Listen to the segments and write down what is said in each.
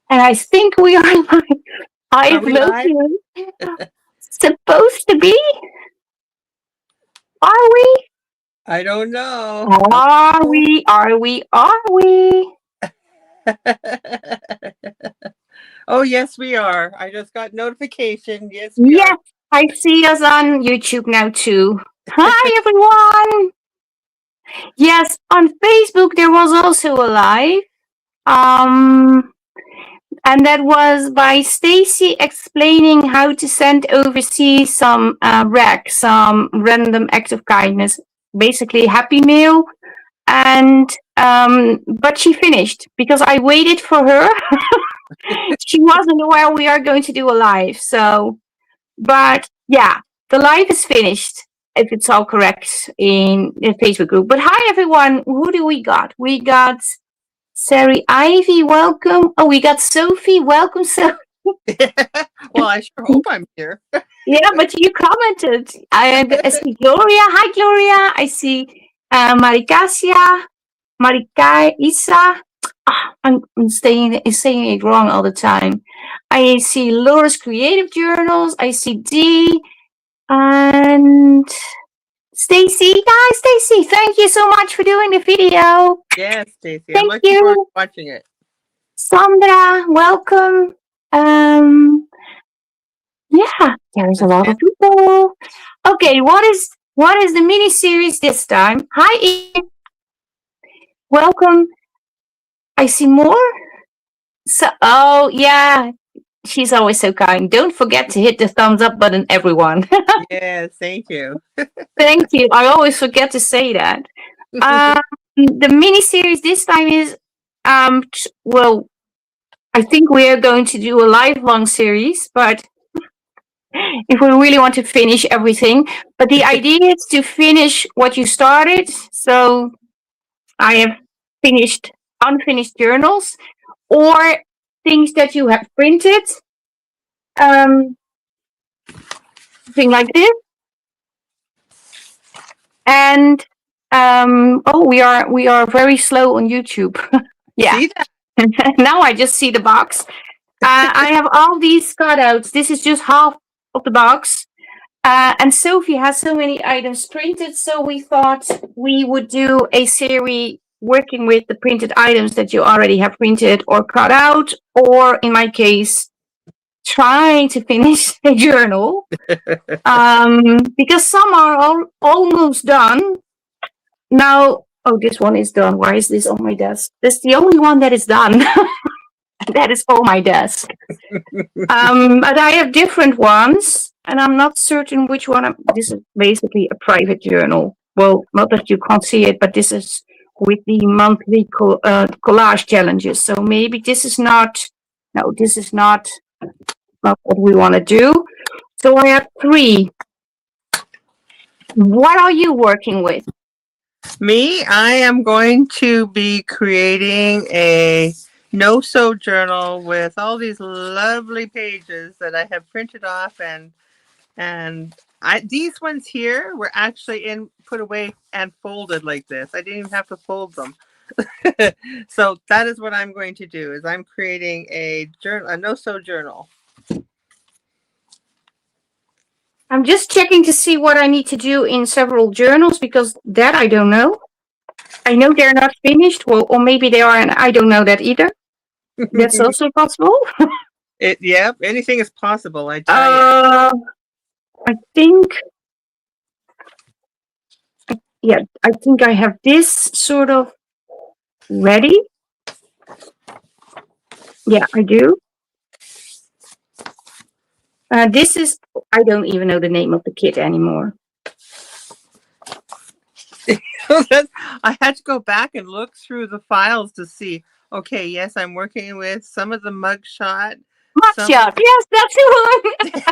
And I think we are live. Are I've we live? located. Supposed to be? Are we? I don't know. Are Hello? we? Are we? Are we? Oh, yes, we are. I just got notification. Yes, we are. Yes, I see us on YouTube now too. Hi everyone. Yes, on Facebook there was also a live. Um, and that was by Stacy explaining how to send overseas some some random act of kindness, basically Happy Meal. And but she finished because I waited for her. She wasn't aware we are going to do a live, so but yeah, the live is finished if it's all correct in the Facebook group. But hi everyone, who do we got? We got Sari Ivy, welcome. Oh, we got Sophie, welcome. So Well, I sure hope I'm here. yeah, but you commented. I see Gloria. Hi Gloria. I see Maricasia, Marikai Isa. I'm saying it wrong all the time. I see Laura's Creative Journals. I see D and Stacy. Hi, Stacy. Thank you so much for doing the video. Yes, Stacy. I'm Thank looking forward to you. watching it. Sandra, welcome. Yeah, there's a That's lot it. of people. Okay, what is the mini series this time? Hi, Ian. Welcome. I see more. So, oh yeah, she's always so kind. Don't forget to hit the thumbs up button, everyone. Yes, thank you. Thank you. I always forget to say that. The mini series this time is, well, I think we are going to do a lifelong series, but if we really want to finish everything, but the idea is to finish what you started. So I have finished unfinished journals or things that you have printed, um, thing like this. And oh, we are very slow on YouTube. Yeah. See that? Now I just see the box. I have all these cutouts. This is just half of the box. And Sophie has so many items printed, so we thought we would do a series working with the printed items that you already have printed or cut out, or in my case, trying to finish a journal. Because some are almost done. Now, oh, this one is done. Why is this on my desk? This is the only one that is done. That is on my desk. But I have different ones, and I'm not certain which one. This is basically a private journal. Well, not that you can't see it, but this is with the monthly collage challenges. So maybe this is not. No, this is not what we want to do. So I have three. What are you working with? Me, I am going to be creating a no-sew journal with all these lovely pages that I have printed off, and these ones here were actually put away and folded like this. I didn't even have to fold them. So that is what I'm going to do. Is I'm creating a no-sew journal. I'm just checking to see what I need to do in several journals because that I don't know. I know they're not finished, well, or maybe they are, and I don't know that either. That's also possible. Yep, anything is possible. I tell you. I think, yeah, I think I have this sort of ready. Yeah, I do. This is, I don't even know the name of the kit anymore. I had to go back and look through the files to see. Okay, yes, I'm working with some of the mugshot. Mugshot, yes, that's the one.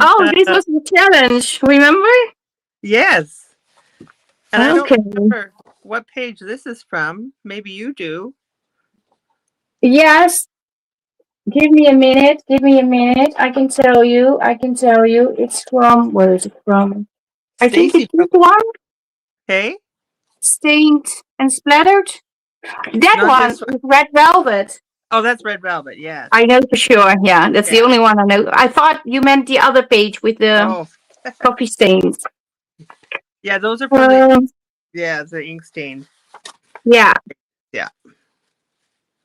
Oh, this was the challenge, remember? Yes. And I don't Okay. remember what page this is from. Maybe you do. Yes. Give me a minute. I can tell you. It's from, where is it from? I think Stacy it's this one. Okay. stained and splattered. That Not one this one. is red velvet. Oh, that's red velvet. Yes. I know for sure. Yeah, that's the Yeah. only one I know. I thought you meant the other page with the Oh, coffee stains. yeah. Those are from the Um, ink stain. yeah. Yeah.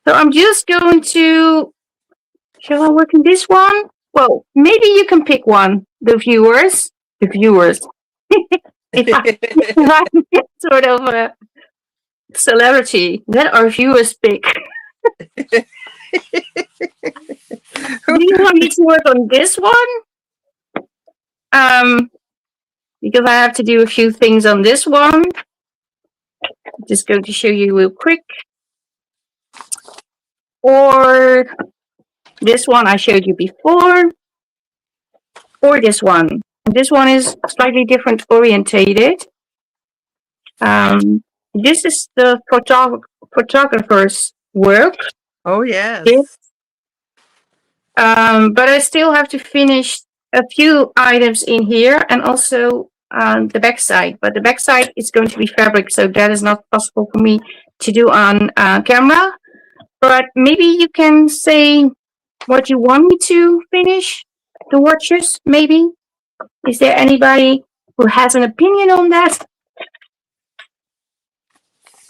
So I'm just going to. Shall I work in this one? Well, maybe you can pick one. The viewers. The viewers. If I'm sort of a celebrity, let our viewers pick. Do you want me to work on this one? Because I have to do a few things on this one. Just going to show you real quick. Or this one I showed you before. Or this one. This one is slightly different orientated. This is the photographer's work. Oh yes. This, but I still have to finish a few items in here and also the back side. But the back side is going to be fabric, so that is not possible for me to do on camera. But maybe you can say what you want me to finish, the watches, maybe? Is there anybody who has an opinion on that?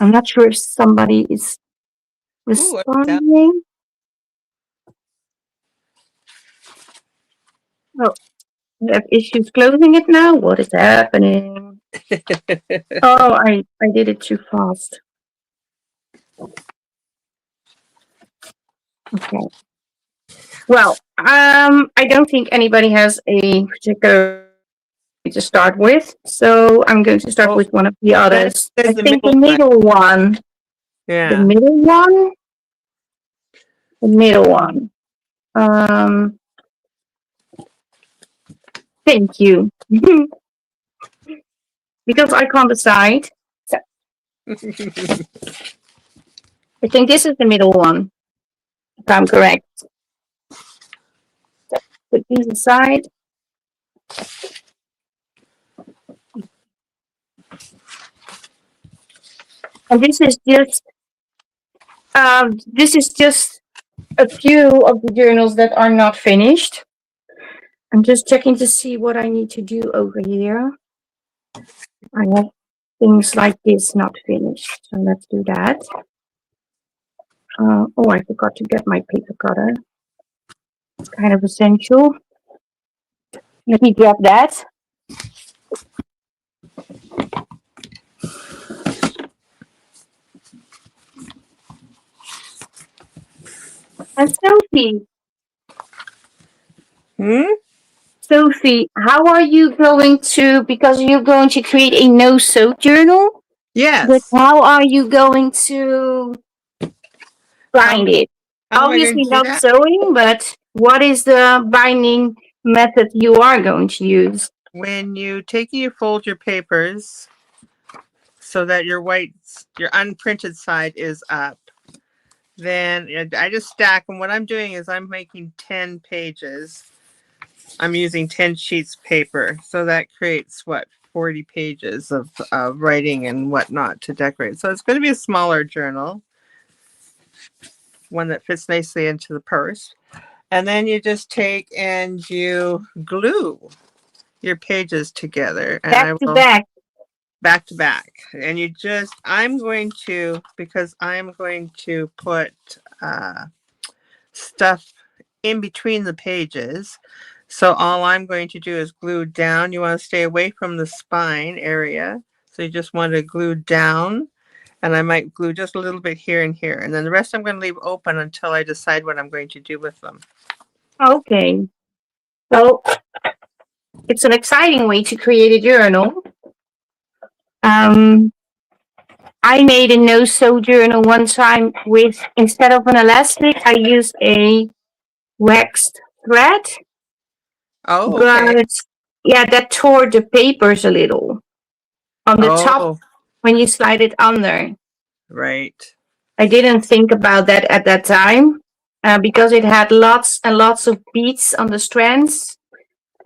I'm not sure if somebody is responding. Oh, we have issues closing it now. What is happening? Oh, I did it too fast. Okay. Well, I don't think anybody has a particular to start with, so I'm going to start with one of the others. I think the middle one. Yeah. The middle one. The middle one. Thank you. Because I can't decide. So. I think this is the middle one, if I'm correct. So, put these aside. And this is just a few of the journals that are not finished. I'm just checking to see what I need to do over here. I have things like this not finished, so let's do that. Oh, I forgot to get my paper cutter. It's kind of essential. Let me grab that. And Sophie. Sophie, how are you going to, because you're going to create a no-sew journal? Yes. But how are you going to bind it? Obviously not sewing, but what is the binding method you are going to use? When you fold your papers so that your unprinted side is up, then I just stack them. What I'm doing is I'm making 10 pages. I'm using 10 sheets paper. So that creates 40 pages of writing and whatnot to decorate. So it's going to be a smaller journal, one that fits nicely into the purse. And then you just take and you glue your pages together. And back to back. Back to back. And I'm going to put stuff in between the pages. So all I'm going to do is glue down. You want to stay away from the spine area. So you just want to glue down. And I might glue just a little bit here and here. And then the rest I'm going to leave open until I decide what I'm going to do with them. Okay. So it's an exciting way to create a journal. I made a no-sew journal one time with, instead of an elastic, I used a waxed thread. Oh, okay. But yeah, that tore the papers a little on the top when you slide it under. Right. I didn't think about that at that time because it had lots and lots of beads on the strands.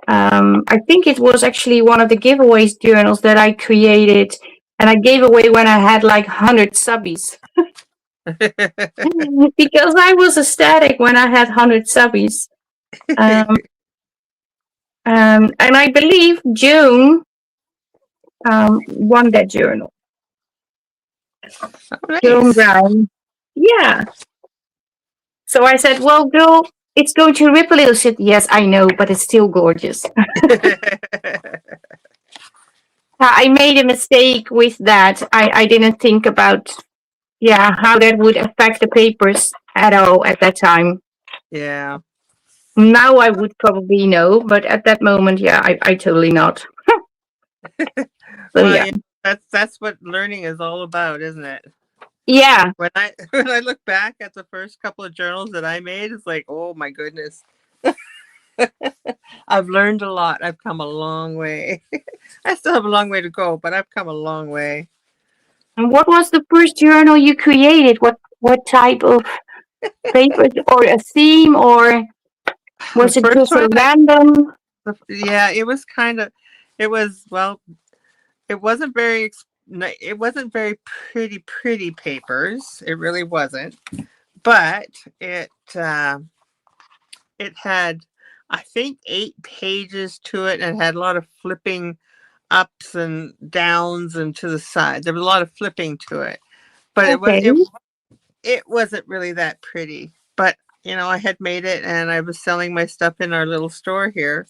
I think it was actually one of the giveaways journals that I created and I gave away when I had like 100 subbies. Because I was ecstatic when I had 100 subbies. And I believe June won that journal. Oh, June nice. Brown. Yeah. So I said, well, girl, it's going to rip a little. She said, yes, I know, but it's still gorgeous. I made a mistake with that. I didn't think about, how that would affect the papers at all at that time. Yeah. Now I would probably know, but at that moment, I totally not. So Well, yeah. yeah, that's what learning is all about, isn't it? Yeah. When I when I look back at the first couple of journals that I made, it's like, oh my goodness. I've learned a lot. I've come a long way. I still have a long way to go, but I've come a long way. And what was the first journal you created? What type of papers or a theme, or The was it first just one, a random? yeah, it was kind of, it was, well, it wasn't very, it wasn't very pretty papers. It really wasn't. But it had, I think, 8 pages to it, and had a lot of flipping ups and downs and to the side. There was a lot of flipping to it, but Okay. it wasn't really that pretty. But I had made it, and I was selling my stuff in our little store here,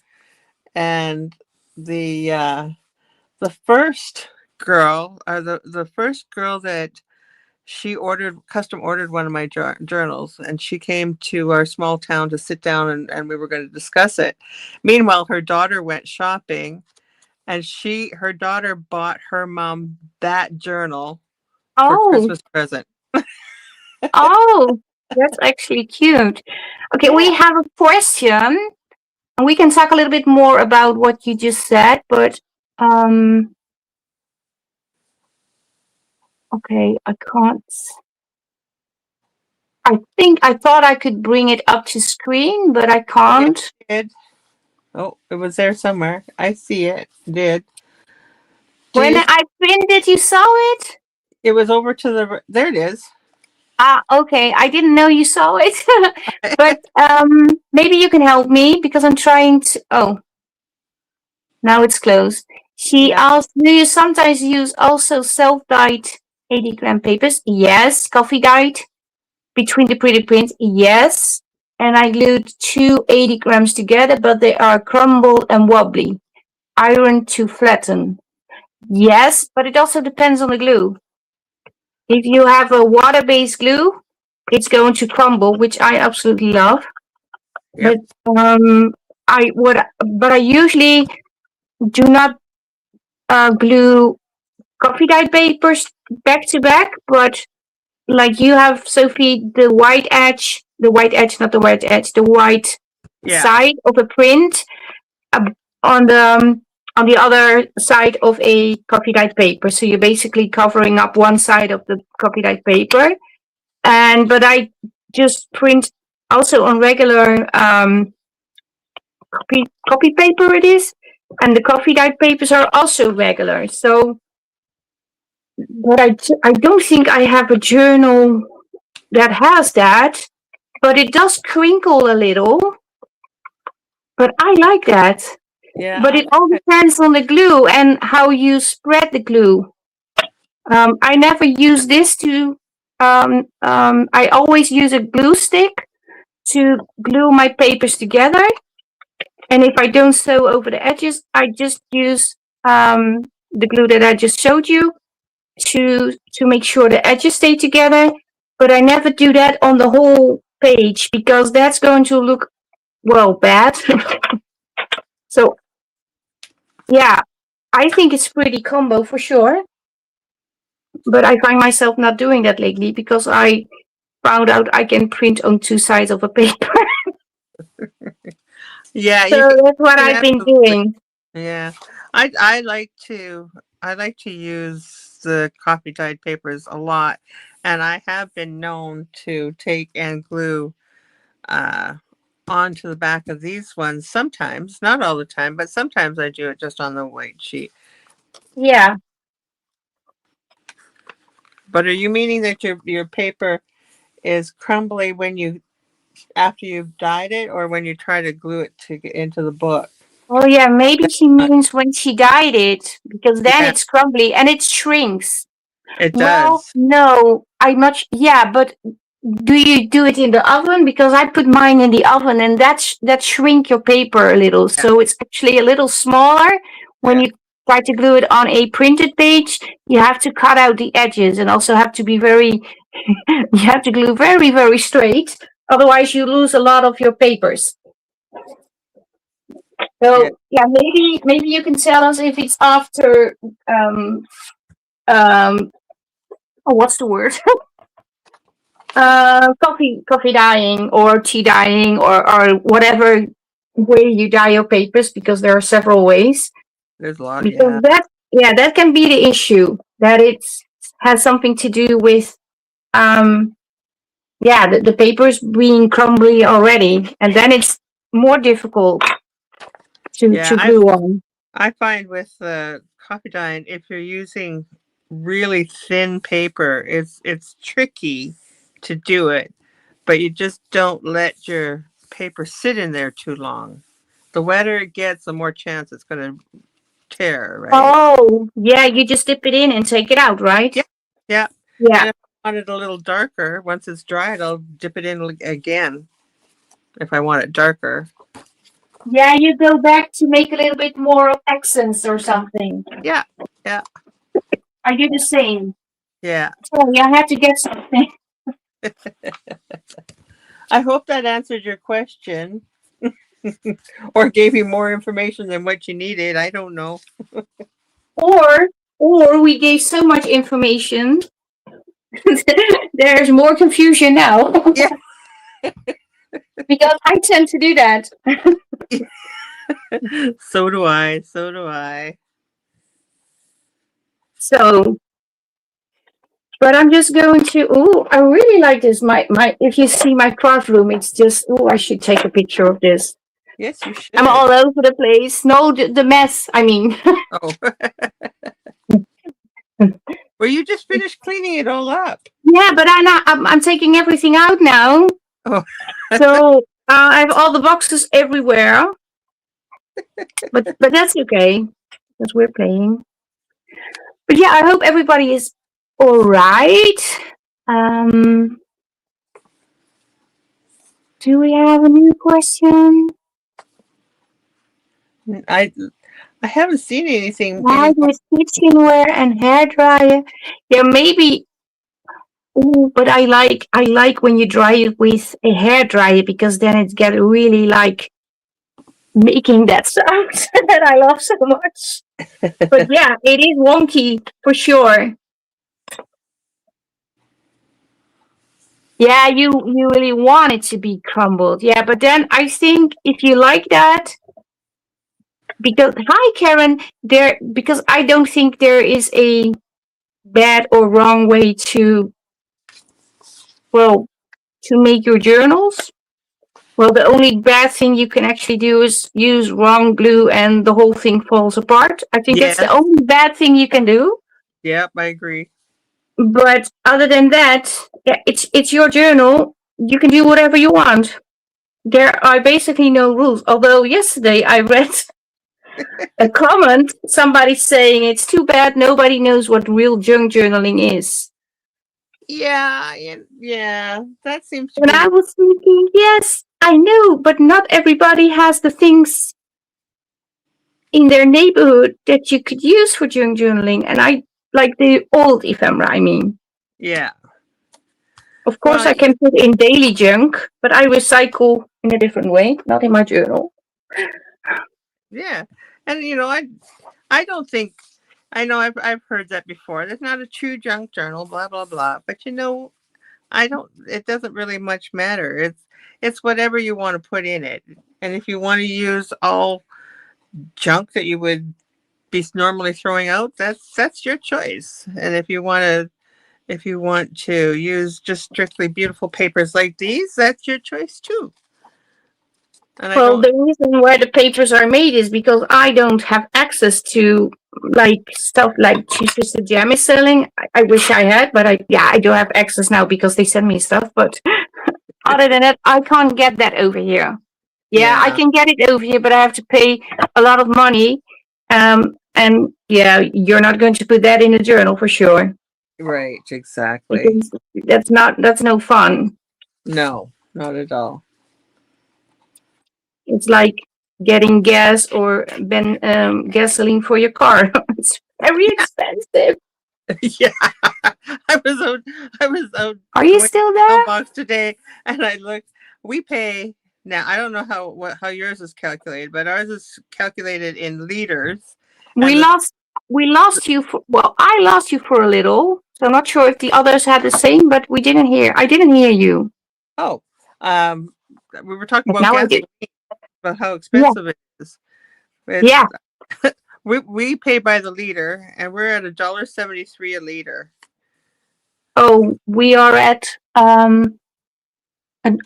and the first girl, or the first girl that she custom ordered one of my journals, and she came to our small town to sit down, and we were going to discuss it. Meanwhile, her daughter went shopping, and her daughter bought her mom that journal for Oh, Christmas present. oh, that's actually cute. Okay, Yeah. we have a question, and we can talk a little bit more about what you just said, but um, okay, I can't. I thought I could bring it up to screen, but I Yeah, can't. it did. Oh, it was there somewhere. I see it. It did. Do When you? I printed, you saw it? It was over to the. There it is. Ah, okay. I didn't know you saw it. But maybe you can help me because I'm trying to. Oh, now it's closed. She Yeah. asked, do you sometimes use also self-dyed 80-gram papers? Yes. Coffee dyed between the pretty prints? Yes. And I glued two 80 grams together, but they are crumbled and wobbly. Iron to flatten. Yes, but it also depends on the glue. If you have a water-based glue, it's going to crumble, which I absolutely love. Yep. But I usually do not glue coffee dyed papers back to back, but like you have, Sophie, not the white edge, the white Yeah. side of a print uh, on the other side of a coffee dyed paper. So you're basically covering up one side of the coffee dyed paper. But I just print also on regular copy paper it is, and the coffee dyed papers are also regular. So, but I don't think I have a journal that has that, but it does crinkle a little. But I like that. Yeah. But it all depends on the glue and how you spread the glue. I never use this to. I always use a glue stick to glue my papers together. And if I don't sew over the edges, I just use the glue that I just showed you to make sure the edges stay together. But I never do that on the whole page because that's going to look, well, bad. So yeah, I think it's pretty combo for sure. But I find myself not doing that lately because I found out I can print on two sides of a paper. Yeah. So that's what You can I've been absolutely. doing. Yeah. I like to use the coffee dyed papers a lot, and I have been known to take and glue uh onto the back of these ones sometimes, not all the time, but sometimes I do it just on the white sheet. Yeah. But are you meaning that your paper is crumbly when you after you've dyed it, or when you try to glue it to get into the book? Oh yeah, maybe she Uh, means when she dyed it, because then yeah, it's crumbly and it shrinks. it Well, does. no, I much yeah, but do you do it in the oven? Because I put mine in the oven, and that shrink your paper a little, Yeah, so it's actually a little smaller. When yeah, you try to glue it on a printed page, you have to cut out the edges, and also have to be very you have to glue very very straight. Otherwise, you lose a lot of your papers. yeah. So yeah, maybe you can tell us if it's after um um oh, what's the word? Coffee dyeing or tea dyeing or whatever way you dye your papers, because there are several ways. There's a lot. Because Yeah, that yeah, that can be the issue, that it has something to do with um yeah, the papers being crumbly already, and then it's more difficult yeah. to glue on. I find with coffee dyeing, if you're using really thin paper, it's tricky to do it, but you just don't let your paper sit in there too long. The wetter it gets, the more chance it's going to tear, right? Oh, yeah, you just dip it in and take it out, right? Yeah, yeah. Yeah. And if I want it a little darker, once it's dried, I'll dip it in again if I want it darker. Yeah, you go back to make a little bit more of accents or something. Yeah, yeah, I do the same. yeah. Sorry, I had to get something. I hope that answered your question or gave you more information than what you needed. I don't know. Or or we gave so much information there's more confusion now. Yeah. Because I tend to do that. So do I. So do I. So but I'm just going to oh, I really like this. My if you see my craft room, it's just oh, I should take a picture of this. Yes, you I'm should. all over the place. No, the mess, I mean. Oh. Well, you just finished cleaning it all up. Yeah, but I'm taking everything out now. Oh. So I have all the boxes everywhere. But that's okay, because we're playing. But yeah, I hope everybody is all right. Um, do we have a new question? I I haven't seen anything Why anymore. with kitchenware and hair dryer? Yeah, maybe. Oh, but I like when you dry it with a hair dryer, because then it get really like making that sound that I love so much. But yeah, it is wonky for sure. Yeah, you really want it to be crumbled. Yeah, but then I think if you like that, because hi Karen, there because I don't think there is a bad or wrong way to well to make your journals. Well, the only bad thing you can actually do is use wrong glue and the whole thing falls apart. I think that's the Yes. only bad thing you can do. Yep, I agree. But other than that, yeah, it's your journal. You can do whatever you want. There are basically no rules. Although yesterday I read a comment, somebody saying it's too bad nobody knows what real junk journaling is. Yeah, yeah. That seems to And be I the was thinking, yes, I know, but not everybody has the things in their neighborhood that you could use for junk journaling. And I like the old ephemera, I mean. yeah. Of course, Well, I can put in daily junk, but I recycle in a different way, not in my journal. yeah. And I don't think I know I've heard that before. There's not a true junk journal, blah blah blah. But I don't. It doesn't really much matter. It's whatever you want to put in it. And if you want to use all junk that you would be normally throwing out, that's your choice. And if you want to use just strictly beautiful papers like these, that's your choice too. And I Well, don't. the reason why the papers are made is because I don't have access to like stuff like Sister Jam is selling. I wish I had, but I do have access now because they send me stuff. But other than that, I can't get that over here. Yeah, I Yeah. can get it over here, but I have to pay a lot of money. And yeah, you're not going to put that in a journal for sure Right. Exactly. because that's no fun. No, not at all. It's like getting gas or gasoline for your car. It's very expensive. Yeah. I was out. I was out Are you going to still the there? mailbox today, and I looked. We pay now. I don't know how yours is calculated, but ours is calculated in liters, We and lost we lost you for well, I lost you for a little. So I'm not sure if the others had the same, but I didn't hear you. oh, um, we were talking But about now I did. gasoline, about how Yeah. expensive it is. It's Yeah. we pay by the liter, and we're at $1.73 a liter. Oh, we are at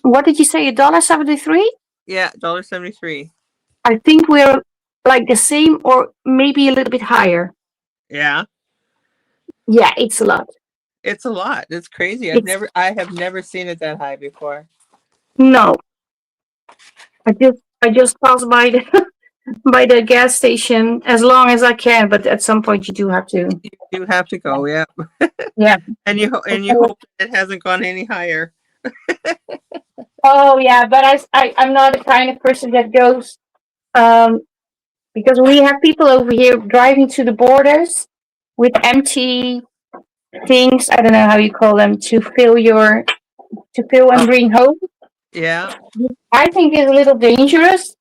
what did you say, $1.73? Yeah, $1.73. I think we're like the same or maybe a little bit higher. Yeah, Yeah, it's a lot. it's a lot. It's crazy. It's I have never seen it that high before. no. I just pass by the by the gas station as long as I can, but at some point you do have to. You have to go, yeah, Yeah. and you hope that it hasn't gone any higher. Oh yeah, but I'm not the kind of person that goes um because we have people over here driving to the borders with empty things. I don't know how you call them to fill and Oh, bring home. yeah, I think it's a little dangerous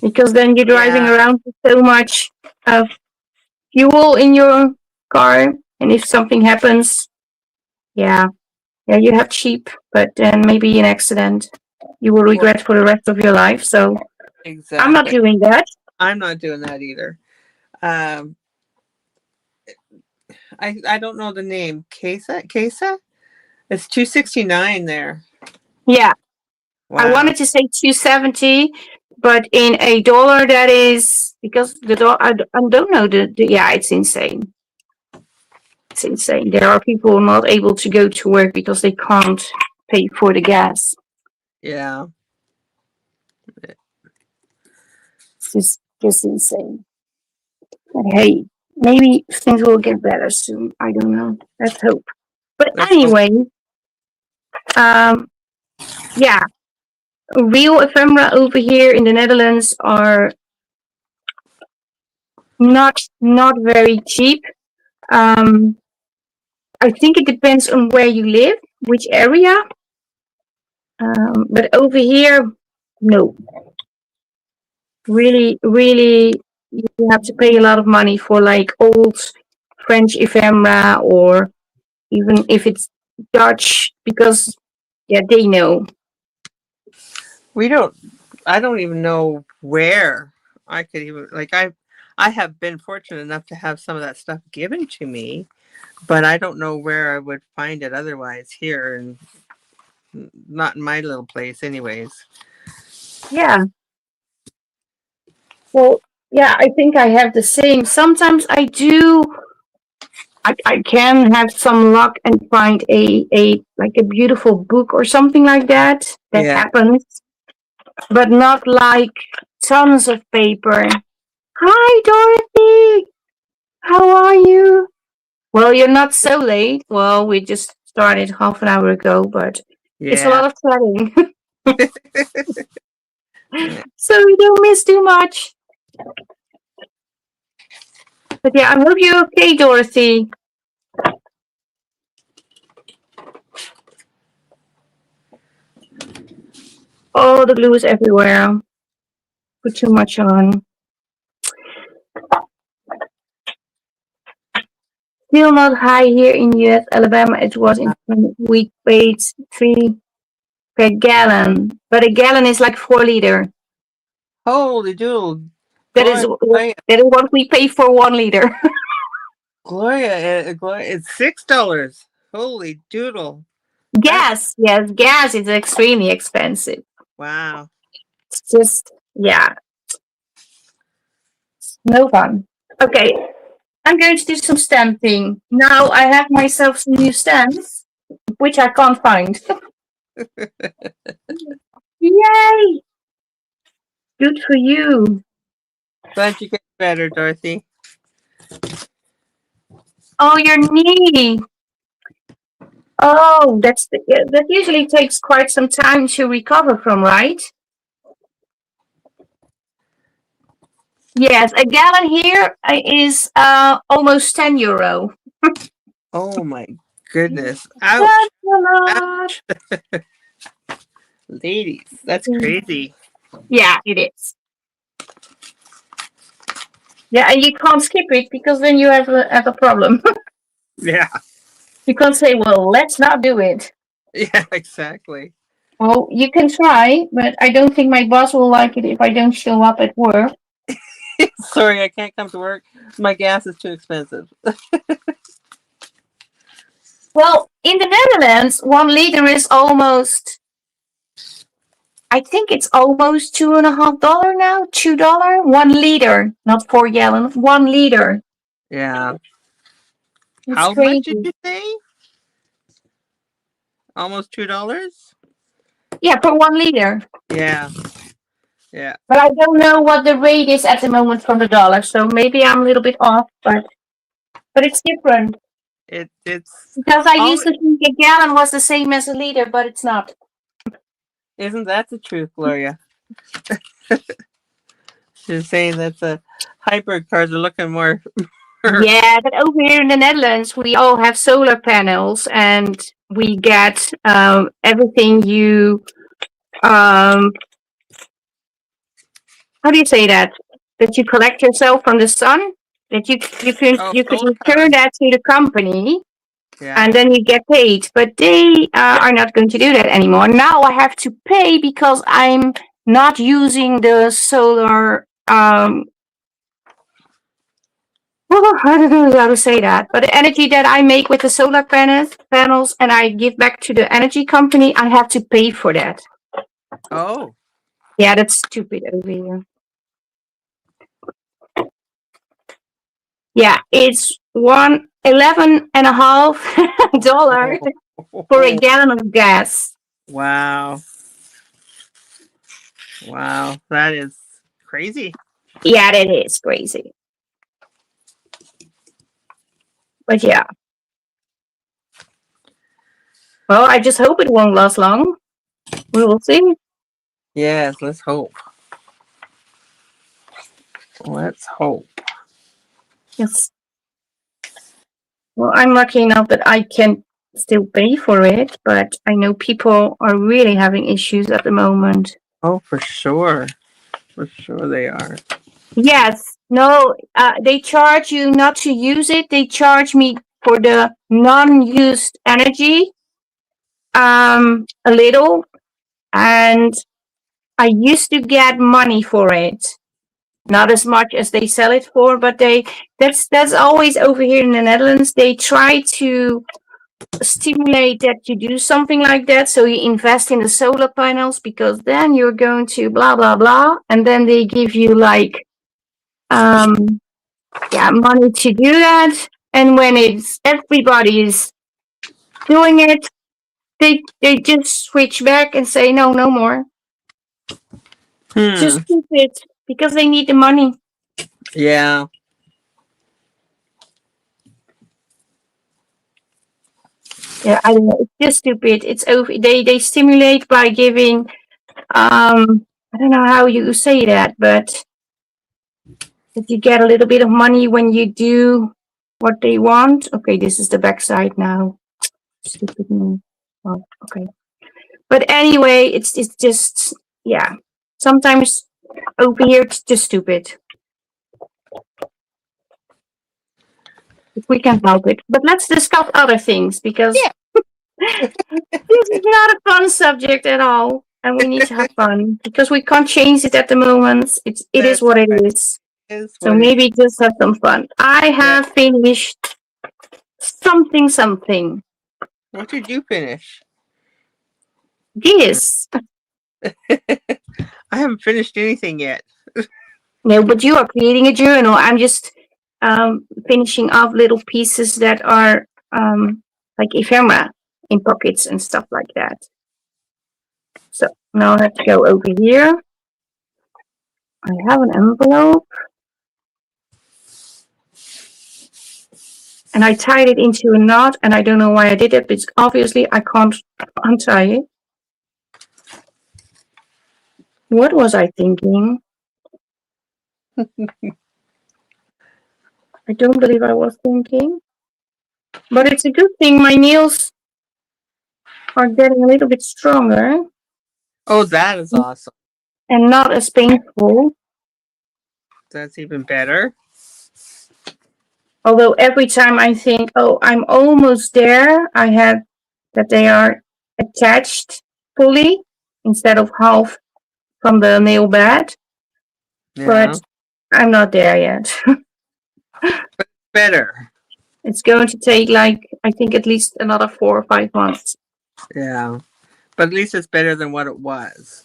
because then you're driving yeah. around with so much of fuel in your car, and if something happens, yeah, yeah, you have cheap, but then maybe an accident you will Well, regret for the rest of your life. So I'm not exactly. doing that. I'm not doing that either. Um, I don't know the name. Kesa. It's 269 there. Yeah, I Wow. wanted to say 270, but in a dollar, that is because the dollar. I don't know yeah, it's insane. It's insane. There are people not able to go to work because they can't pay for the gas. Yeah. It's just insane. But hey, maybe things will get better soon. I don't know. Let's hope. But Let's hope. anyway, um, yeah, real ephemera over here in the Netherlands are not very cheap. Um, I think it depends on where you live, which area. But over here, no, really, you have to pay a lot of money for like old French ephemera, or even if it's Dutch, because yeah, they know. We don't. I don't even know where I could even like. I have been fortunate enough to have some of that stuff given to me, but I don't know where I would find it otherwise here, and not in my little place, anyways. Yeah. Well, yeah, I think I have the same. Sometimes I do. I can have some luck and find a like a beautiful book or something like that. That Yeah. happens, but not like tons of paper. Hi, Dorothy. How are you? Well, you're not so late. Well, we just started half an hour ago, but it's a Yeah. lot of chatting, Yeah. so you don't miss too much. But yeah, I hope you're okay, Dorothy. Oh, the glue is everywhere. Put too much on. Still not high here in US, Alabama. It was in we paid 3 per gallon, but a gallon is like 4 liter. Holy doodle. That is Gloria, that is what we pay for 1 liter. Gloria, it's $6. Holy doodle. That's Gas, yes, gas is extremely expensive. Wow. It's just, yeah, no fun. Okay, I'm going to do some stamping. Now I have myself some new stamps, which I can't find. Yay! Good for you. Glad you get better, Dorothy. Oh, your knee. Oh, that usually takes quite some time to recover from, right? Yes, a gallon here is almost €10. Oh my goodness. Ouch. That's a lot. Ouch. Ladies, that's crazy. Yeah, it is. Yeah, and you can't skip it because then you have a problem. Yeah. You can't say, well, let's not do it. Yeah, exactly. Well, you can try, but I don't think my boss will like it if I don't show up at work. Sorry, I can't come to work. My gas is too expensive. Well, in the Netherlands, 1 liter is almost, I think it's almost $2.50 now. $2, 1 liter, not 4 gallons, 1 liter. Yeah. It's How much did crazy. you say? Almost $2? Yeah, for 1 liter. Yeah. Yeah. But I don't know what the rate is at the moment from the dollar, so maybe I'm a little bit off, but it's different. It's Because I all used to think a gallon was the same as a liter, but it's not. isn't that the truth, Gloria? She's saying that the hybrid cars are looking more. Yeah, but over here in the Netherlands, we all have solar panels, and we get everything you how do you say that? That you collect yourself from the sun. That you could Solar return power. that to the company, Yeah. and then you get paid. But they are not going to do that anymore. Now I have to pay because I'm not using the solar. I don't know how to say that, but the energy that I make with the solar panels, and I give back to the energy company, I have to pay for that. Oh. Yeah, that's stupid over here. Yeah, it's $11.50 for a gallon of gas. Wow. Wow. That is crazy. Yeah, that is crazy. But yeah. Well, I just hope it won't last long. We will see. Yes, let's hope. Let's hope. Yes. Well, I'm lucky enough that I can still pay for it, but I know people are really having issues at the moment. Oh, for sure. For sure they are. Yes. No, they charge you not to use it. They charge me for the non-used energy a little, and I used to get money for it. Not as much as they sell it for, but that's always over here in the Netherlands. They try to stimulate that you do something like that. So you invest in the solar panels because then you're going to blah blah blah, and then they give you like money to do that. And when it's everybody is doing it, they just switch back and say no more. Just keep it because they need the money. Yeah. Yeah, I don't know. It's just stupid. It's over. They stimulate by giving. I don't know how you say that, but that you get a little bit of money when you do what they want. Okay, this is the backside now. Stupid me. Oh, okay. But anyway, it's just yeah. Sometimes over here it's just stupid. If we can help it. But let's discuss other things because this is not a fun subject at all. And we need to have fun because we can't change it at the moment. It is That's what it right. is. Is So what it maybe just have some fun. I have finished something. What did you finish? This. I haven't finished anything yet. No, but you are creating a journal. I'm just finishing off little pieces that are like ephemera in pockets and stuff like that. So now I have to go over here. I have an envelope. And I tied it into a knot, and I don't know why I did it, but obviously I can't untie it. What was I thinking? I don't believe I was thinking. But it's a good thing my nails are getting a little bit stronger. Oh, that is awesome. And not as painful. That's even better. Although every time I think, oh, I'm almost there, I have that they are attached fully instead of half from the nail bed. Yeah. But I'm not there yet. Better. It's going to take like, I think at least another 4 or 5 months. Yeah. But at least it's better than what it was.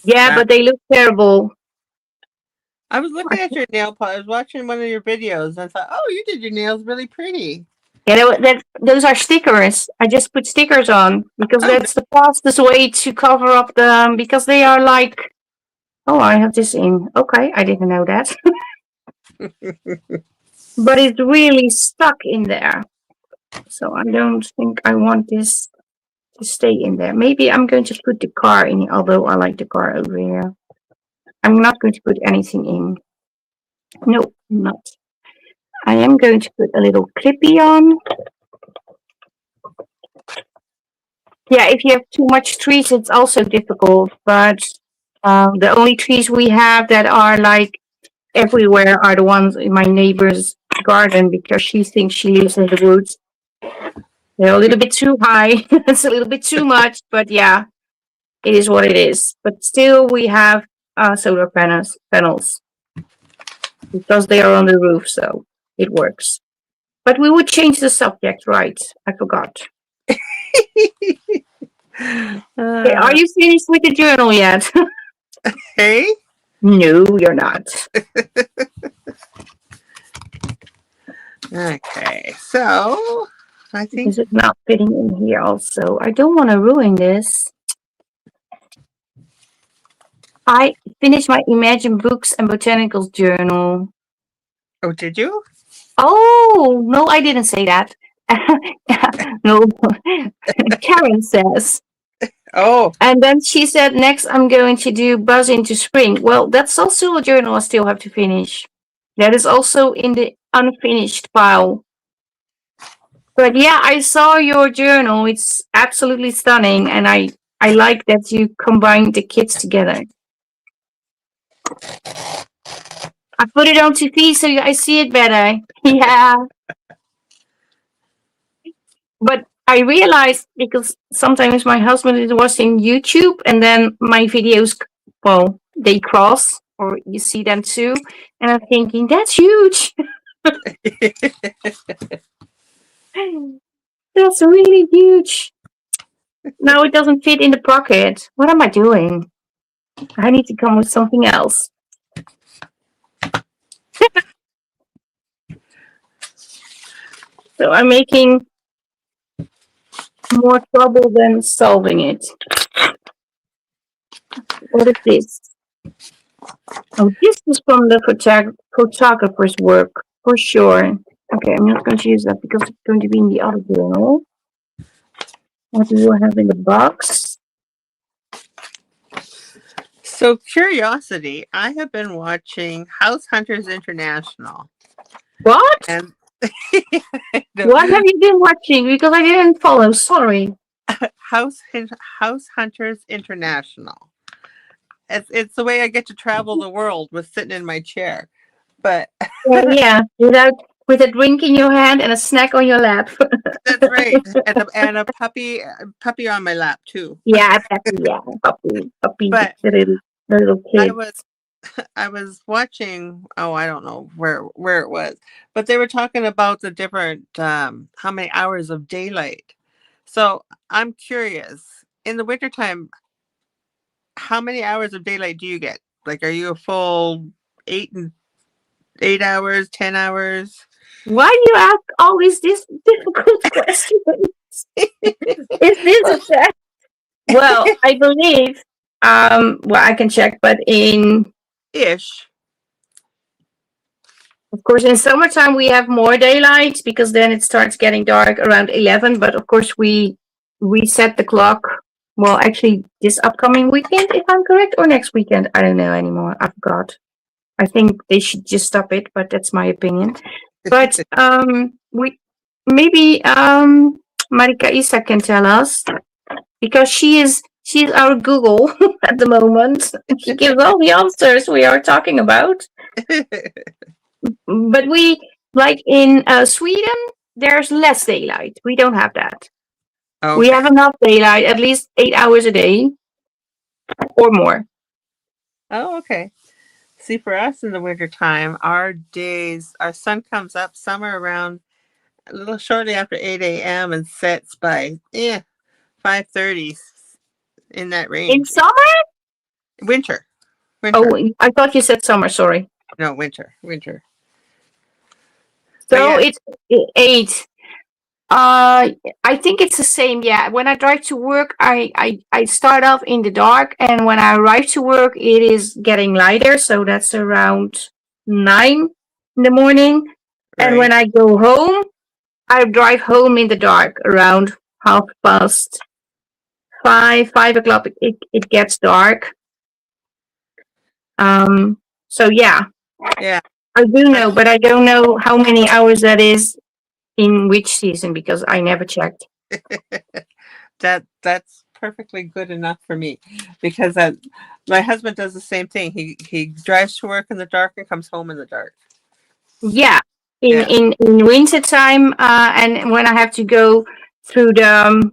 Yeah, but they look terrible. I was looking at your nail polish. I was watching one of your videos and I thought, oh, you did your nails really pretty. Yeah, those are stickers. I just put stickers on because that's the fastest way to cover up the, because they are like, oh, I have this in. Okay, I didn't know that. But it's really stuck in there. So I don't think I want this to stay in there. Maybe I'm going to put the car in, although I like the car over here. I'm not going to put anything in. No, I'm not. I am going to put a little clippy on. Yeah, if you have too much trees, it's also difficult. But the only trees we have that are like everywhere are the ones in my neighbor's garden because she thinks she lives in the woods. They're a little bit too high. It's a little bit too much, but yeah, it is what it is. But still, we have solar panels because they are on the roof, so it works. But we would change the subject, right? I forgot. Okay, are you finished with the journal yet? Hey? No, you're not. Okay, so I think Is it not fitting in here also? I don't want to ruin this. I finished my Imagine Books and Botanicals journal. Oh, did you? Oh, no, I didn't say that. No, Karen says. Oh. And then she said, next I'm going to do Buzz into Spring. Well, that's also a journal I still have to finish. That is also in the unfinished pile. But yeah, I saw your journal. It's absolutely stunning. And I like that you combined the kids together. I put it on TV so I see it better. Yeah. But I realized because sometimes my husband is watching YouTube and then my videos, well, they cross or you see them too. And I'm thinking, that's huge. That's really huge. Now it doesn't fit in the pocket. What am I doing? I need to come with something else. So I'm making more trouble than solving it. What is this? Oh, this is from the photographer's work, for sure. Okay, I'm not going to use that because it's going to be in the other journal. What do you have in the box? So, curiosity, I have been watching House Hunters International. What? And What have you been watching? Because I didn't follow. Sorry. House Hunters International. It's the way I get to travel the world with sitting in my chair. But Yeah, with a drink in your hand and a snack on your lap. that's right, and a puppy on my lap too. Yeah, puppy, But the little kid. I was watching. Oh, I don't know where it was, but they were talking about the different how many hours of daylight. So I'm curious. In the wintertime, how many hours of daylight do you get? Like, are you a full 8 hours, 10 hours? Why do you ask always these difficult questions? Is this a test? Well, I believe, well, I can check, but Ish. of course, in summertime we have more daylight because then it starts getting dark around 11. But of course, we reset the clock. Well, actually, this upcoming weekend, if I'm correct, or next weekend, I don't know anymore. I forgot. I think they should just stop it, but that's my opinion. But we maybe Marika Isa can tell us because she's our Google at the moment. She gives all the answers we are talking about. But we like in Sweden, there's less daylight. We don't have that. We Okay. have enough daylight, at least 8 hours a day or more. Oh, okay. See, for us in the wintertime, our sun comes up somewhere around a little shortly after 8 a.m. and sets by 5:30, in that In range. summer? Winter. Oh, Winter. I thought you said summer. Sorry. No, winter. Winter. But So yeah, it's 8. I think it's the same. Yeah. When I drive to work, I start off in the dark, and when I arrive to work, it is getting lighter. So that's around 9 in the morning. And when right. I go home, I drive home in the dark around 5:30, 5 o'clock. It gets dark. So yeah, Yeah. I do our- know, but I don't know how many hours that is in which season because I never checked. that's perfectly good enough for me, because my husband does the same thing. He drives to work in the dark and comes home in the dark. Yeah, in Yeah. in winter time, and when I have to go through the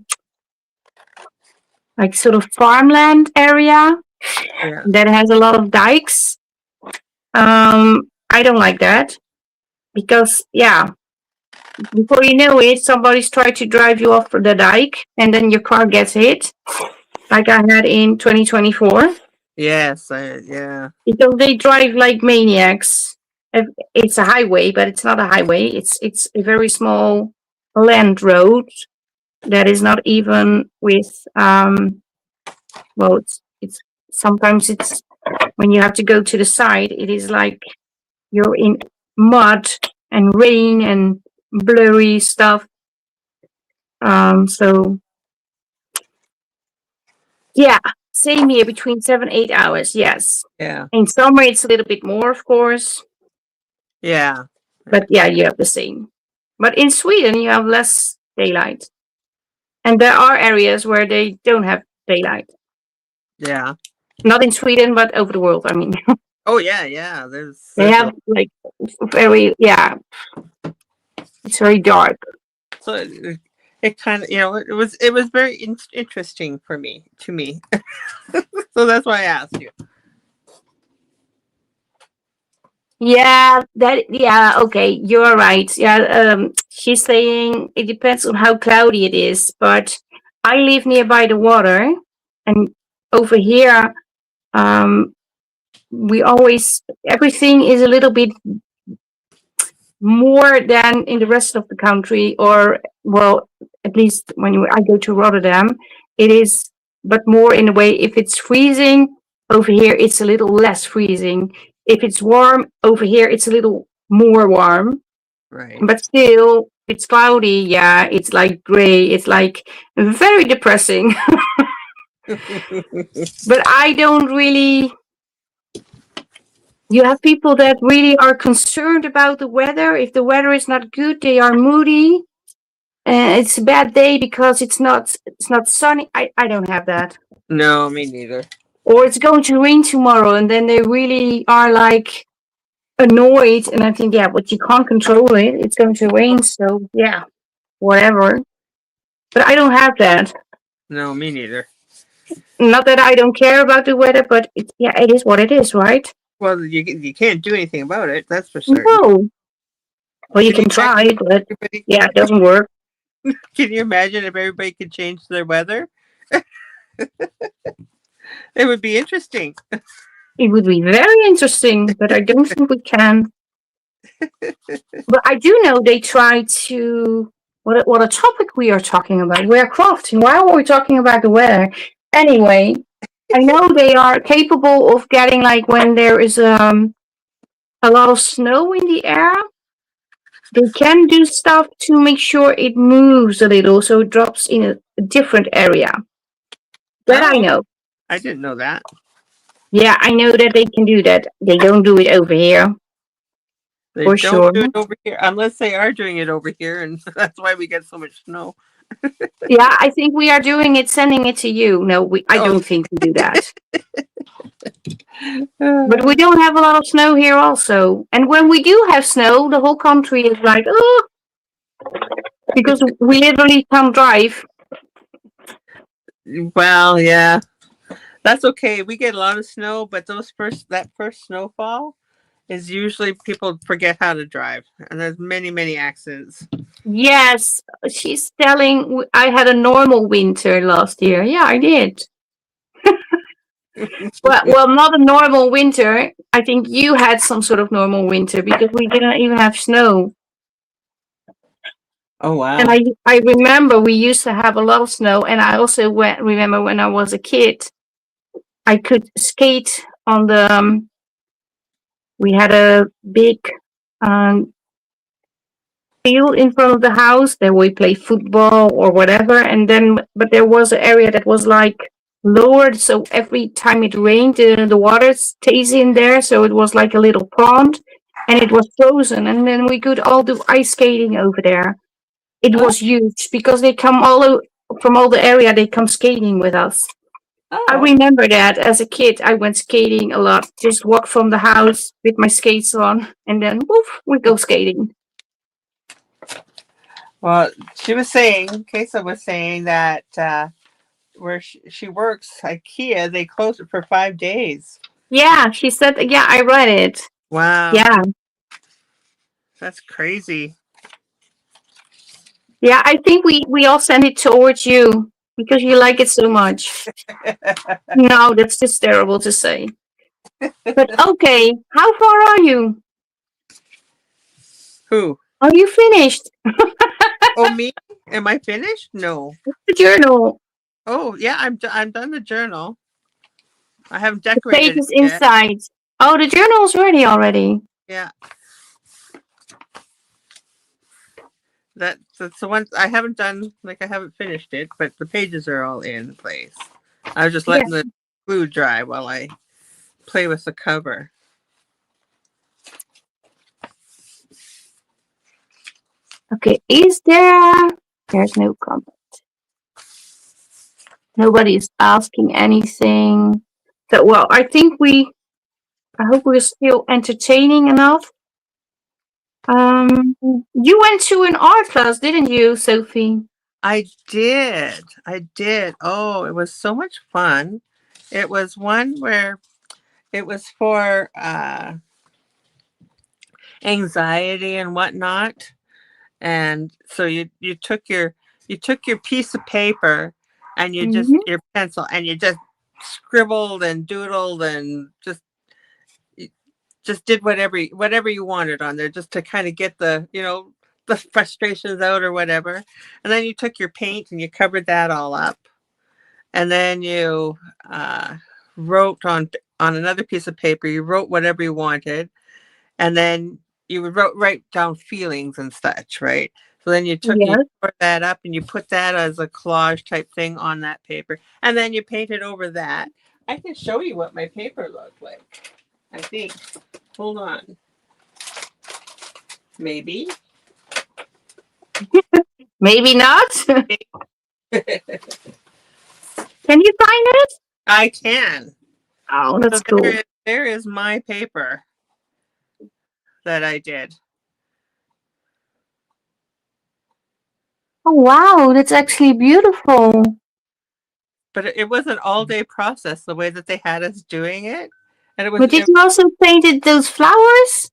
like sort of farmland area Yeah. that has a lot of dikes, I don't like that because yeah, before you know it, somebody's tried to drive you off the dike, and then your car gets hit, like I had in 2024, Yes. Yeah. because they drive like maniacs. It's a highway, but it's not a highway. It's a very small land road that is not even with well, it's sometimes it's when you have to go to the side, it is like you're in mud and rain and blurry stuff. So yeah, same here between 7 8 hours. Yes, Yeah. in summer it's a little bit more, of course, Yeah. but yeah, you have the same. But in Sweden, you have less daylight, and there are areas where they don't have daylight. Yeah. Not in Sweden, but over the world. I mean, Oh yeah. Yeah. There's they there's have a like very yeah, it's very dark. so it kind of, it was very interesting for me, to me. So that's why I asked you. Yeah, yeah, okay, you're right. Yeah, she's saying it depends on how cloudy it is, but I live nearby the water, and over here, um, we always everything is a little bit more than in the rest of the country, or well, at least I go to Rotterdam, it is, but more in a way. If it's freezing over here, it's a little less freezing. If it's warm over here, it's a little more warm, Right. but still, it's cloudy. Yeah, it's like gray. It's like very depressing. But I don't really. You have people that really are concerned about the weather. If the weather is not good, they are moody. It's a bad day because it's not sunny. I don't have that. No, me neither. Or it's going to rain tomorrow, and then they really are like annoyed. And I think, yeah, but you can't control it. It's going to rain, so yeah, whatever. But I don't have that. No, me neither. Not that I don't care about the weather, but yeah, it is what it is, right? Well, you can't do anything about it. That's for certain. No. Well, you Can you can imagine try, but everybody? yeah, it doesn't work. Can you imagine if everybody could change their weather? It would be interesting. It would be very interesting, but I don't think we can. But I do know they try to. What a topic we are talking about. We are crafting. Why are we talking about the weather? Anyway, I know they are capable of getting like when there is a lot of snow in the air. They can do stuff to make sure it moves a little, so it drops in a different area. That I Oh, know. I didn't know that. Yeah, I know that they can do that. They don't do it over here, They for don't sure. do it over here unless they are doing it over here, and that's why we get so much snow. Yeah, I think we are doing it, sending it to you. No, I Oh, don't think we do that. But we uh, don't have a lot of snow here also. And when we do have snow, the whole country is like, oh, because we literally can't drive. well, yeah, that's okay. We get a lot of snow, but that first snowfall is usually people forget how to drive, and there's many accidents. Yes, she's telling I had a normal winter last year. Yeah, I did. Well, not a normal winter. I think you had some sort of normal winter because we didn't even have snow. Oh And wow! I remember we used to have a lot of snow. And I also remember when I was a kid, I could skate on the. We had a big um, field in front of the house. There we play football or whatever. And then, but there was an area that was like lowered, so every time it rained, the water stays in there. So it was like a little pond, and it was frozen. And then we could all do ice skating over there. It Oh, was huge because they come from all the area. They come skating with us. I oh. remember that as a kid, I went skating a lot. Just walk from the house with my skates on, and then woof, we go skating. Well, she was saying, Kesa was saying that where she works, IKEA, they closed it for 5 days. Yeah, she said. Yeah, I read it. Wow, Yeah, that's crazy. yeah. I think we all send it towards you because you like it so much. No, that's just terrible to say. But okay, how far are you? Who? Are you finished? Oh, me? Am I finished? No. The journal, Oh, yeah, I'm done the journal. I haven't the decorated it pages yet. inside. Oh, the journal's ready already. Yeah, that's the one I haven't done. Like I haven't finished it, but the pages are all in place. I was just Yeah. letting the glue dry while I play with the cover. Okay, is there? There's no comment. Nobody's asking anything. So, well, I think I hope we're still entertaining enough. You went to an art class, didn't you, Sophie? I did. I did. Oh, it was so much fun. It was one where it was for anxiety and whatnot. And so you took your piece of paper and you just Mm-hmm. your pencil and you just scribbled and doodled and just did whatever you wanted on there just to kind of get the frustrations out or whatever. And then you took your paint and you covered that all up. And then you wrote on another piece of paper. You wrote whatever you wanted, and then you would write down feelings and such, right? So then you took and you Yes. tore that up and you put that as a collage type thing on that paper, and then you painted over that. I can show you what my paper looked like. I think. Hold on. Maybe. Maybe not. Can you find it? I can. Oh, that's So cool. there is my paper that I did. Oh, wow, that's actually beautiful. But it was an all day process the way that they had us doing it. And But did you also painted those flowers?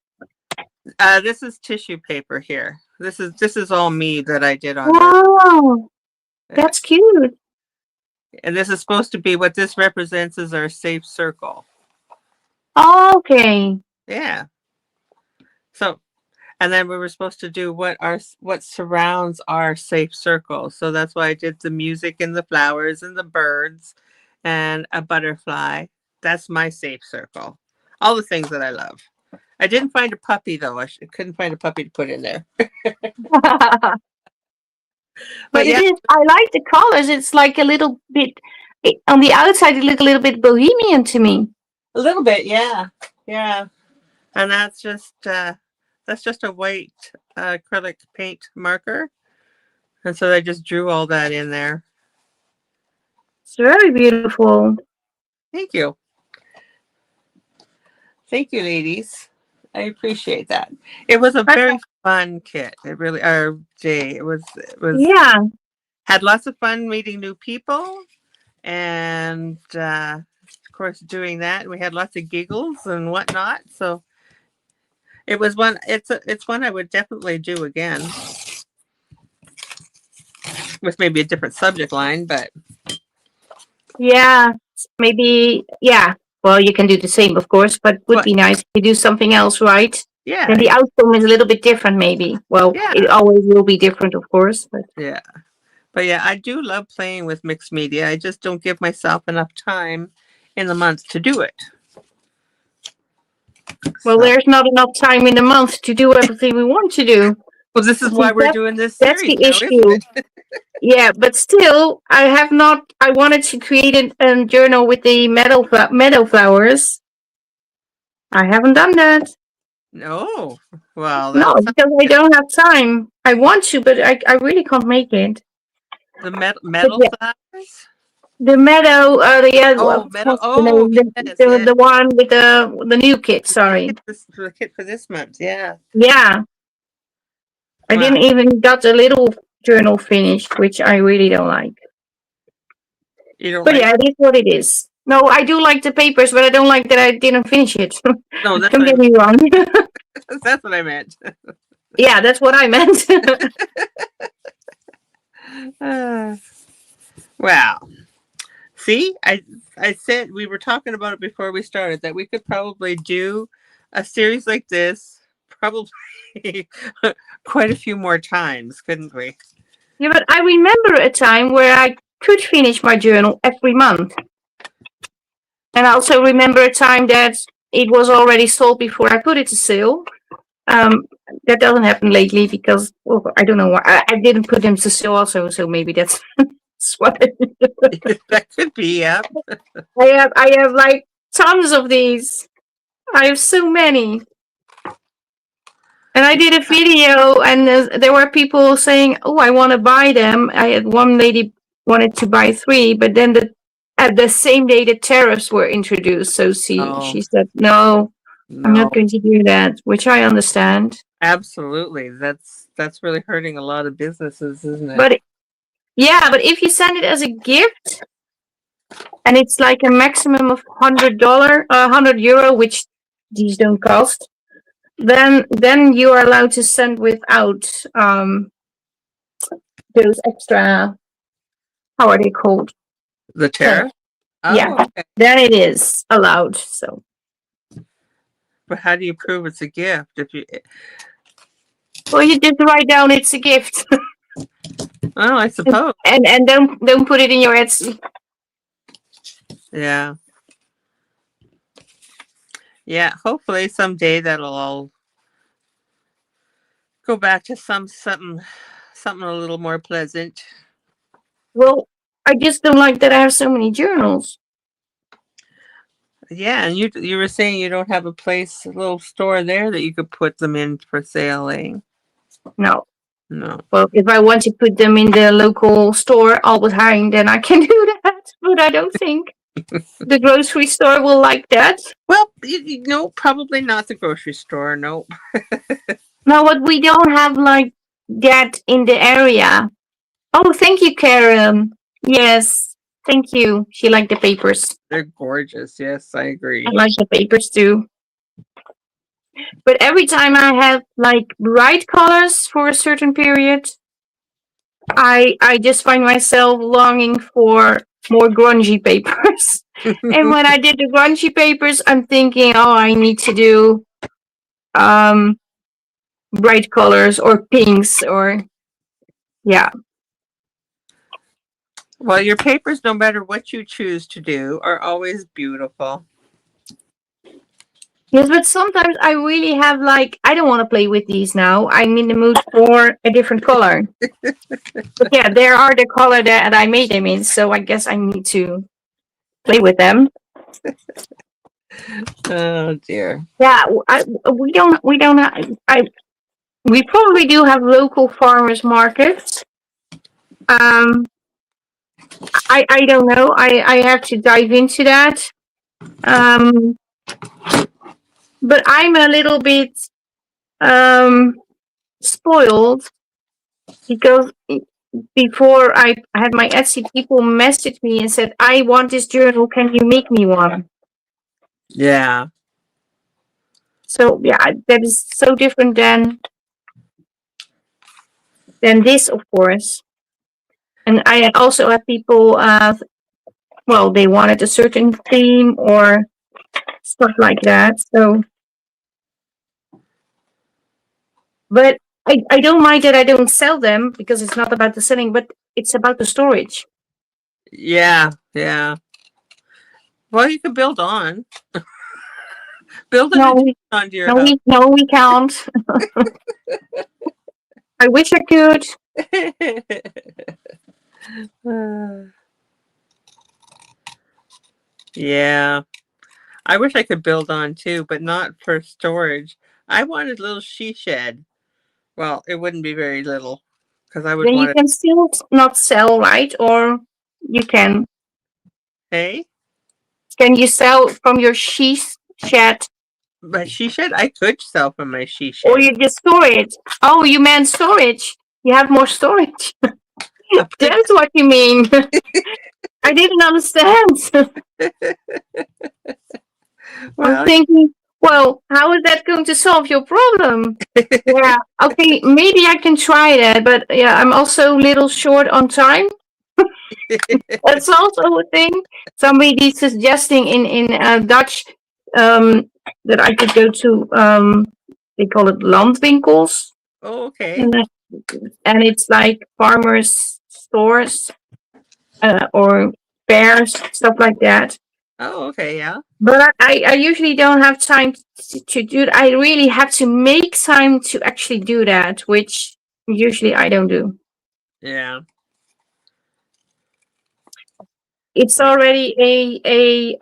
this is tissue paper here. This is all me that I did on this. Wow, Uh, that's cute. And this is supposed to be what this represents is our safe circle. Okay. Yeah. So, and then we were supposed to do what surrounds our safe circle. So that's why I did the music and the flowers and the birds and a butterfly. That's my safe circle. All the things that I love. I didn't find a puppy though. Couldn't find a puppy to put in there. But But it yeah, is. I like the colors. It's like a little bit on the outside. It look a little bit bohemian to me. a little bit. Yeah, yeah. And that's just a white acrylic paint marker, and so I just drew all that in there. It's very beautiful. Thank you. Thank you, ladies. I appreciate that. It was a very fun kit. It really, or day. It was Yeah. had lots of fun meeting new people, and of course doing that. We had lots of giggles and whatnot. So it was one. It's one I would definitely do again, with maybe a different subject line, but Yeah. Maybe. Yeah. Well, you can do the same, of course, but it would but be nice if you do something else, right? Then yeah, the outcome is a little bit different, maybe. Well, it yeah, always will be different, of course. But yeah. But yeah, I do love playing with mixed media. I just don't give myself enough time in the month to do it. well, So, there's not enough time in the month to do everything we want to do. well, this is I why think we're doing this that's series the now, isn't issue. it? Yeah, but still, I have not. I wanted to create a journal with the meadow flowers. I haven't done that. No. Well, No, that's because I don't have time. I want to, but I really can't make it. the But metal yeah, flowers. the meadow. Oh, metal. What's the Oh, name? yes, yes. The one with the new kit. Sorry. The kit for this month. Yeah. Yeah, I Wow. didn't even got a little journal finished, which I really don't like. You don't But like? yeah, it is what it is. No, I do like the papers, but I don't like that I didn't finish it. No, that's Don't what I get meant. me wrong. That's what I meant. Yeah, that's what I meant. Uh, wow. See, I said we were talking about it before we started that we could probably do a series like this probably quite a few more times, couldn't we? Yeah, but I remember a time where I could finish my journal every month. And I also remember a time that it was already sold before I put it to sale. Um, that doesn't happen lately because well, I don't know why. I didn't put them to sale also, so maybe that's, that's what That could be, yeah. I have like tons of these. I have so many. And I did a video, and there were people saying, "Oh, I want to buy them." I had one lady wanted to buy three, but then at the same day the tariffs were introduced, so Oh, she said, "No, I'm no. not going to do that," which I understand. Absolutely. That's really hurting a lot of businesses, isn't it? But yeah, but if you send it as a gift, and it's like a maximum of €100, which these don't cost, then you are allowed to send without those extra. How are they called? The Tariff. tariff? Yeah, Oh, okay. then it is allowed. So But how do you prove it's a gift if you well, you just write down it's a gift, Oh, I suppose. and don't put it in your Etsy. Yeah. Yeah, hopefully someday that'll all go back to something a little more pleasant. Well, I just don't like that I have so many journals. Yeah, and you were saying you don't have a little store there that you could put them in for sailing. No. No. Well, if I want to put them in the local store, Albert Heijn, then I can do that. But I don't think the grocery store will like that. Well, no, probably not the grocery store. No. No, but we don't have like that in the area. Oh, thank you, Karen. Yes, thank you. She liked the papers. They're gorgeous. Yes, I agree. I like the papers too. But every time I have like bright colors for a certain period, I just find myself longing for more grungy papers. And when I did the grungy papers, I'm thinking, oh, I need to do um, bright colors or pinks or yeah. Well, your papers, no matter what you choose to do, are always beautiful. Yes, but sometimes I really have like I don't want to play with these now. I'm in the mood for a different color. But yeah, there are the color that I made them in, so I guess I need to play with them. Oh dear. Yeah, we don't we probably do have local farmers markets. Um, I don't know. I have to dive into that. Um, but I'm a little bit um spoiled because before I had my Etsy, people messaged me and said, "I want this journal. Can you make me one?" Yeah. So yeah, that is so different than this, of course. And I also have people. Well, they wanted a certain theme or stuff like that. So, but I don't mind that I don't sell them because it's not about the selling, but it's about the storage. Yeah. Yeah. Well, you can build on. Build an No, addition onto your house. no, we can't. I wish I could. Yeah. I wish I could build on too, but not for storage. I wanted a little she shed. Well, it wouldn't be very little because I would Then you want it. can still not sell, right? Or you can. Hey, Can you sell from your she shed, my she shed, I could sell from my she or shed. you just store it? Oh, you meant storage. You have more storage. That's what you mean. I didn't understand. I'm Well, thinking, well, how is that going to solve your problem? Yeah, okay, maybe I can try that, but yeah, I'm also a little short on time. That's also a thing. Somebody suggesting in Dutch that I could go to they call it landwinkels, oh, okay. and and it's like farmers stores or fairs, stuff like that. Oh, okay. Yeah. But I usually don't have time to do that. I really have to make time to actually do that, which usually I don't do. Yeah. It's already a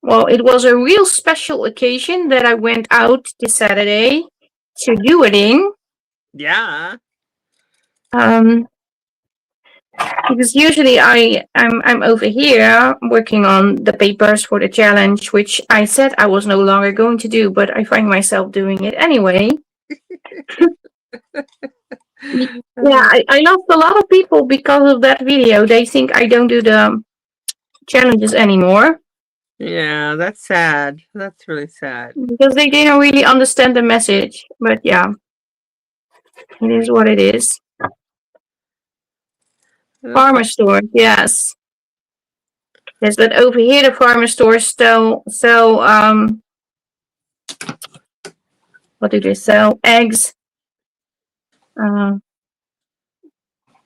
well, it was a real special occasion that I went out this Saturday to do it in. Yeah. Um, because usually I'm over here working on the papers for the challenge, which I said I was no longer going to do, but I find myself doing it anyway. Yeah, I lost a lot of people because of that video. They think I don't do the challenges anymore Yeah. That's sad. That's really sad. because they didn't really understand the message. But yeah, it is what it is. Farmer stores, yes. Yes, but over here the farmer stores sell what do they sell? Eggs.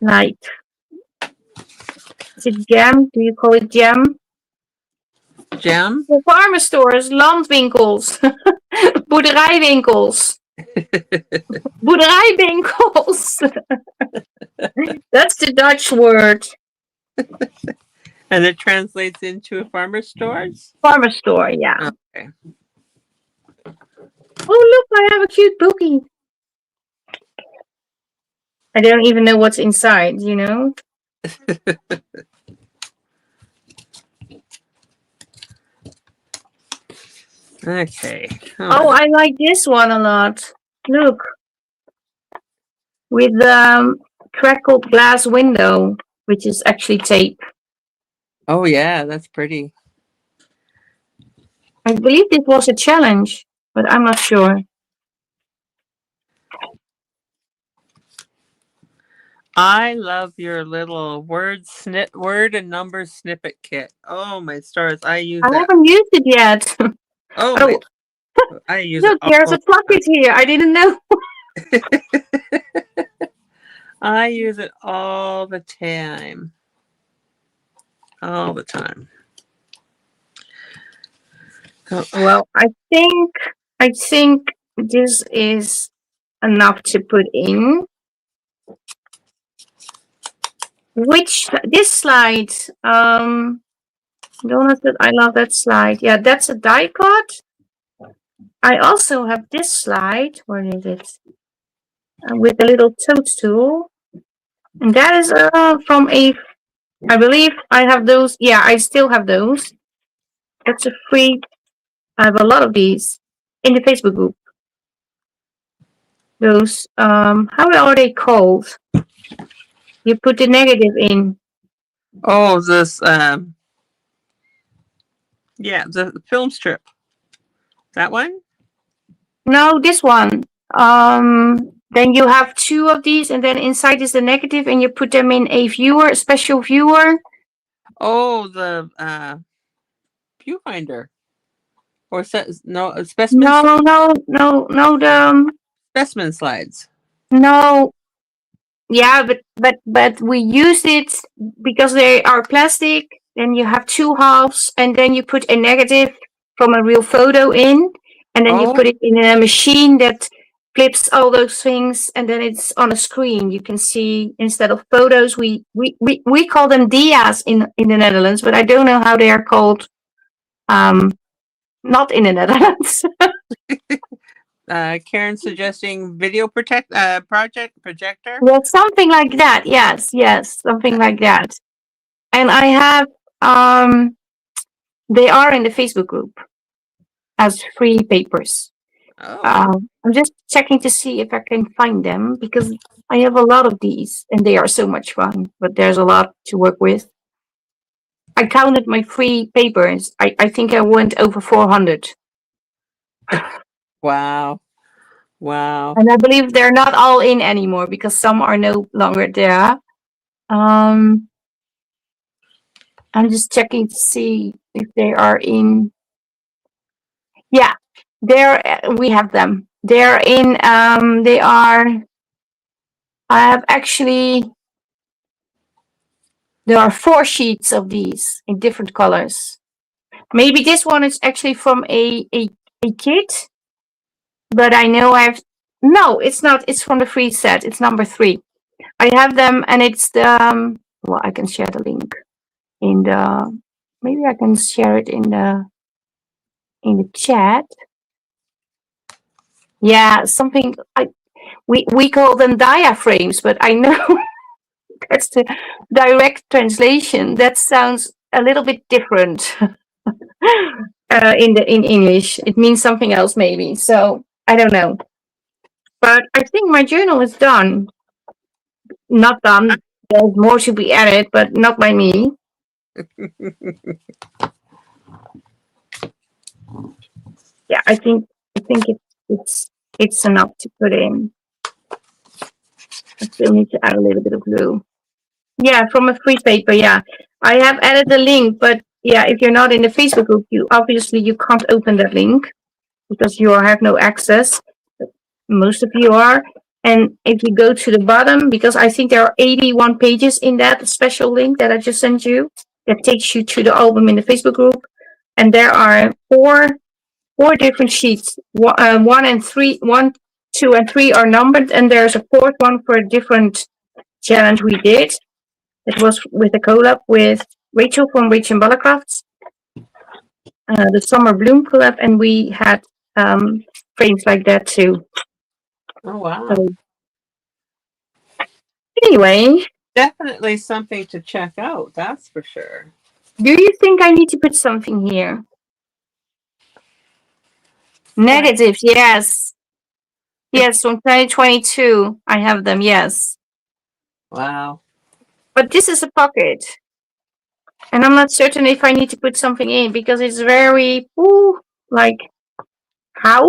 Like is it jam? Do you call it jam? Gem. The farmer stores, landwinkels, boerderijwinkels. Boerderijwinkels. That's the Dutch word. And it translates into farmer stores. Farmer store, yeah. Okay. Oh, look, I have a cute bookie. I don't even know what's inside, you know? Okay. Oh, I like this one a lot. Look. With crackled glass window, which is actually tape. Oh yeah, that's pretty. I believe this was a challenge, but I'm not sure. I love your little word and number snippet kit. Oh my stars, I use I that. haven't used it yet. Oh my, Oh, I use it look, all there's a the time. pocket here. I didn't know. I use it all the time. All the time. Oh, Well, I think this is enough to put in. Which this slide, Donut, I love that slide. Yeah, that's a die cut. I also have this slide. Where is it? With the little toadstool, and that is from a. I believe I have those. Yeah, I still have those. That's a free. I have a lot of these in the Facebook group. Those how are they called? You put the negative in. oh, this yeah, the film strip. That one? No, this one. Then you have two of these, and then inside is the negative, and you put them in a viewer, a special viewer. Oh, the viewfinder or no No, no, no, no. specimen slides. No. Yeah, but we use it because they are plastic. Then you have two halves, and then you put a negative from a real photo in, and then you Oh, put it in a machine that flips all those things, and then it's on a screen. You can see instead of photos, we call them dias in the Netherlands, but I don't know how they are called. Not in the Netherlands. Karen suggesting video projector. Well, something like that. Yes, yes, something like that. And I have they are in the Facebook group as free papers. Oh, I'm just checking to see if I can find them because I have a lot of these and they are so much fun, but there's a lot to work with. I counted my free papers. I think I went over 400. wow, wow. And I believe they're not all in anymore because some are no longer there. Um, I'm just checking to see if they are in. Yeah, we have them. They're in. They are. I have actually. There are 4 sheets of these in different colors. Maybe this one is actually from a kit, but I know I've. No, it's not. It's from the free set. It's number 3. I have them, and it's the. Well, I can share the link in the. Maybe I can share it in the chat. Yeah, something. We call them diaphragms, but I know that's the direct translation. That sounds a little bit different in English. It means something else, maybe. So I don't know. But I think my journal is done. Not done. There's more to be added, but not by me. Yeah, I think it's enough to put in. I still need to add a little bit of glue. Yeah, from a free paper. Yeah, I have added the link, but yeah, if you're not in the Facebook group, you can't open that link because you have no access. Most of you are. And if you go to the bottom, because I think there are 81 pages in that special link that I just sent you, that takes you to the album in the Facebook group. And there are four different sheets. 1, 2, and 3 are numbered, and there's a fourth one for a different challenge we did. It was with a collab with Rachel from Rachel Ballercrafts, the Summer Bloom collab, and we had frames like that too. Oh wow. So anyway, Definitely something to check out, that's for sure. do you think I need to put something here? Negatives, yes. Yes, from 2022, I have them, yes. Wow. But this is a pocket. And I'm not certain if I need to put something in because it's very, like, how?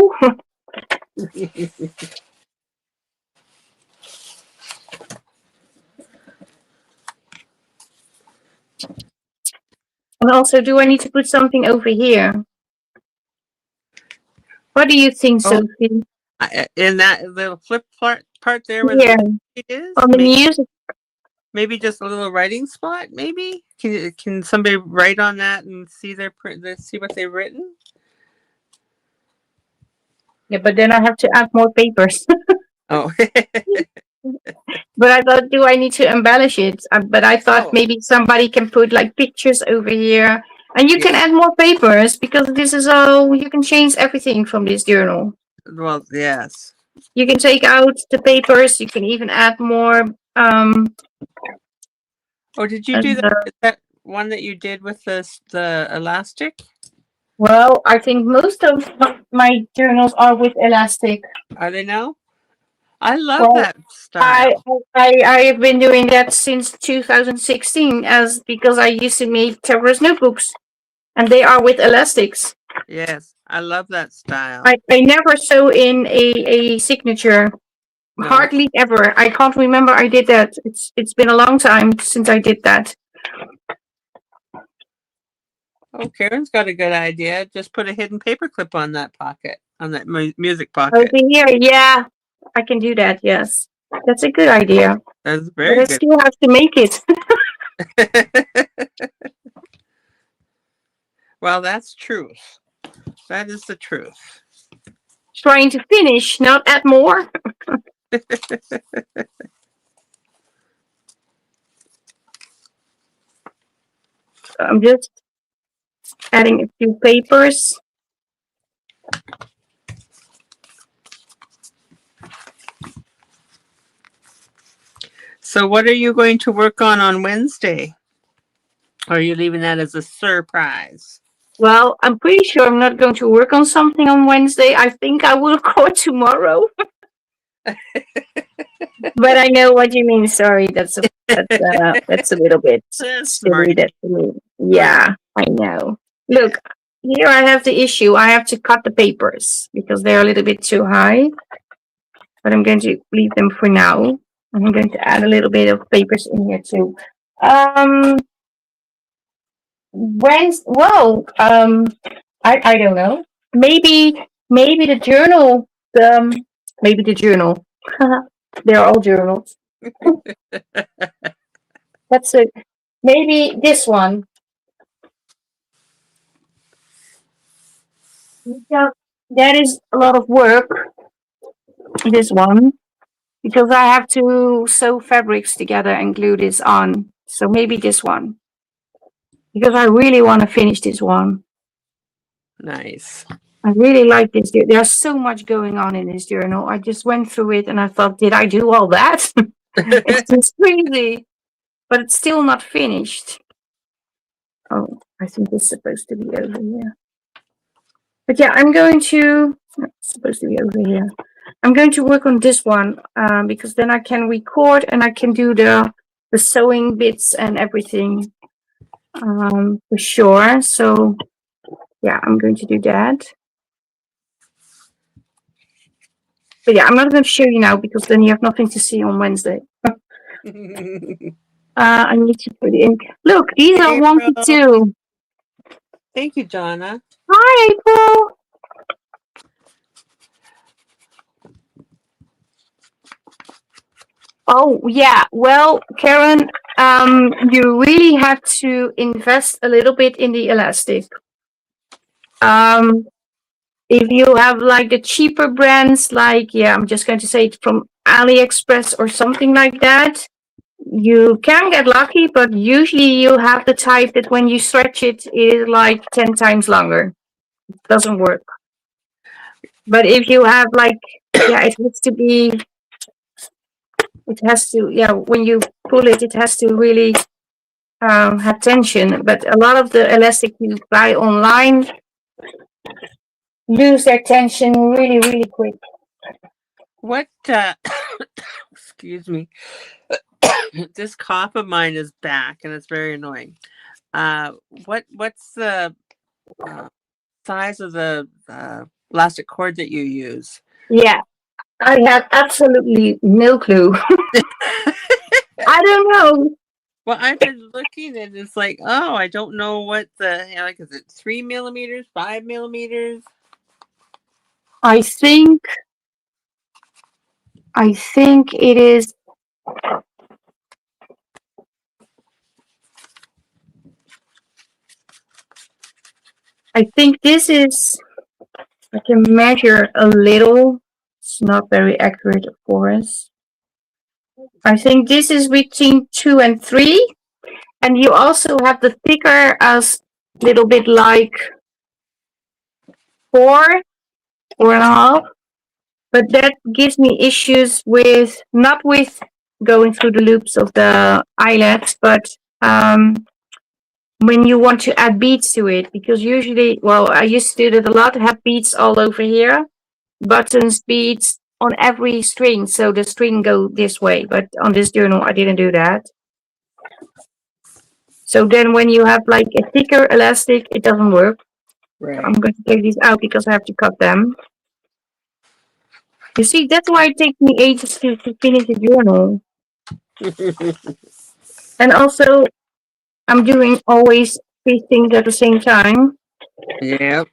And also, do I need to put something over here? What do you think, Oh, Sophie? in that little flip part there where the Here, music is, on the music. maybe just a little writing spot. Maybe can somebody write on that and see their print? See what they've written. Yeah, but then I have to add more papers. Oh, But I thought, do I need to embellish it? But I thought oh, maybe somebody can put like pictures over here. And you yeah. can add more papers because this is all, you can change everything from this journal. Well, yes. You can take out the papers, you can even add more. Oh, did you do And, that? Is that one that you did with the elastic? well, I think most of my journals are with elastic. Are they now? I love Well, that style. I have been doing that since 2016 as because I used to make terrorist notebooks and they are with elastics. Yes, I love that style. I never sew in a signature. No. Hardly ever. I can't remember I did that. It's been a long time since I did that. Oh, Karen's got a good idea. Just put a hidden paper clip on that pocket, on that music Over pocket. here, yeah, I can do that. Yes, that's a good idea. That's But very I good. still have to make it. Well, that's truth. That is the truth. Trying to finish, not add more. I'm just adding a few papers. So, what are you going to work on Wednesday? Or are you leaving that as a surprise? Well, I'm pretty sure I'm not going to work on something on Wednesday. I think I will record tomorrow. But I know what you mean. Sorry, that's a little bit That's silly. smart. That to me. Yeah, I know. Look, here I have the issue. I have to cut the papers because they're a little bit too high. But I'm going to leave them for now. I'm going to add a little bit of papers in here too. I don't know. Maybe the journal. Maybe the journal. They're all journals. That's it. Maybe this one. Yeah, that is a lot of work. This one because I have to sew fabrics together and glue this on. So maybe this one because I really want to finish this one. Nice. I really like this. There's so much going on in this journal. I just went through it and I thought, did I do all that? It's just crazy, but it's still not finished. Oh, I think it's supposed to be over here. But yeah, I'm going to. It's supposed to be over here. I'm going to work on this one because then I can record and I can do the sewing bits and everything for sure. So yeah, I'm going to do that. But yeah, I'm not going to show you now because then you have nothing to see on Wednesday. I need to put it in. Look, these are 1 to 2. Thank you, Jonna. Hi, April. Oh yeah, well, Karen, you really have to invest a little bit in the elastic. If you have like the cheaper brands, like yeah, I'm just going to say it from AliExpress or something like that, you can get lucky, but usually you have the type that when you stretch it is like 10 times longer. It doesn't work. But if you have like, yeah, it has to be, it has to, yeah, when you pull it, it has to really have tension. But a lot of the elastic you buy online lose their tension really, really quick. What, excuse me, this cough of mine is back and it's very annoying. What's the size of the elastic cord that you use? Yeah, I have absolutely no clue. I don't know. Well, I've been looking and it's like, oh, I don't know what like, is it 3 millimeters, 5 millimeters? I think it is. I think this is. I can measure a little. It's not very accurate, of course. I think this is between 2 and 3, and you also have the thicker as little bit like 4, 4.5. But that gives me issues with not with going through the loops of the eyelets, but when you want to add beads to it, because usually, well, I used to do that a lot, have beads all over here, buttons, beads on every string, so the string go this way. But on this journal, I didn't do that. So then when you have like a thicker elastic, it doesn't work. Right. I'm going to take these out because I have to cut them. You see, that's why it takes me ages to finish a journal. And also, I'm doing always 3 things at the same time. Yep.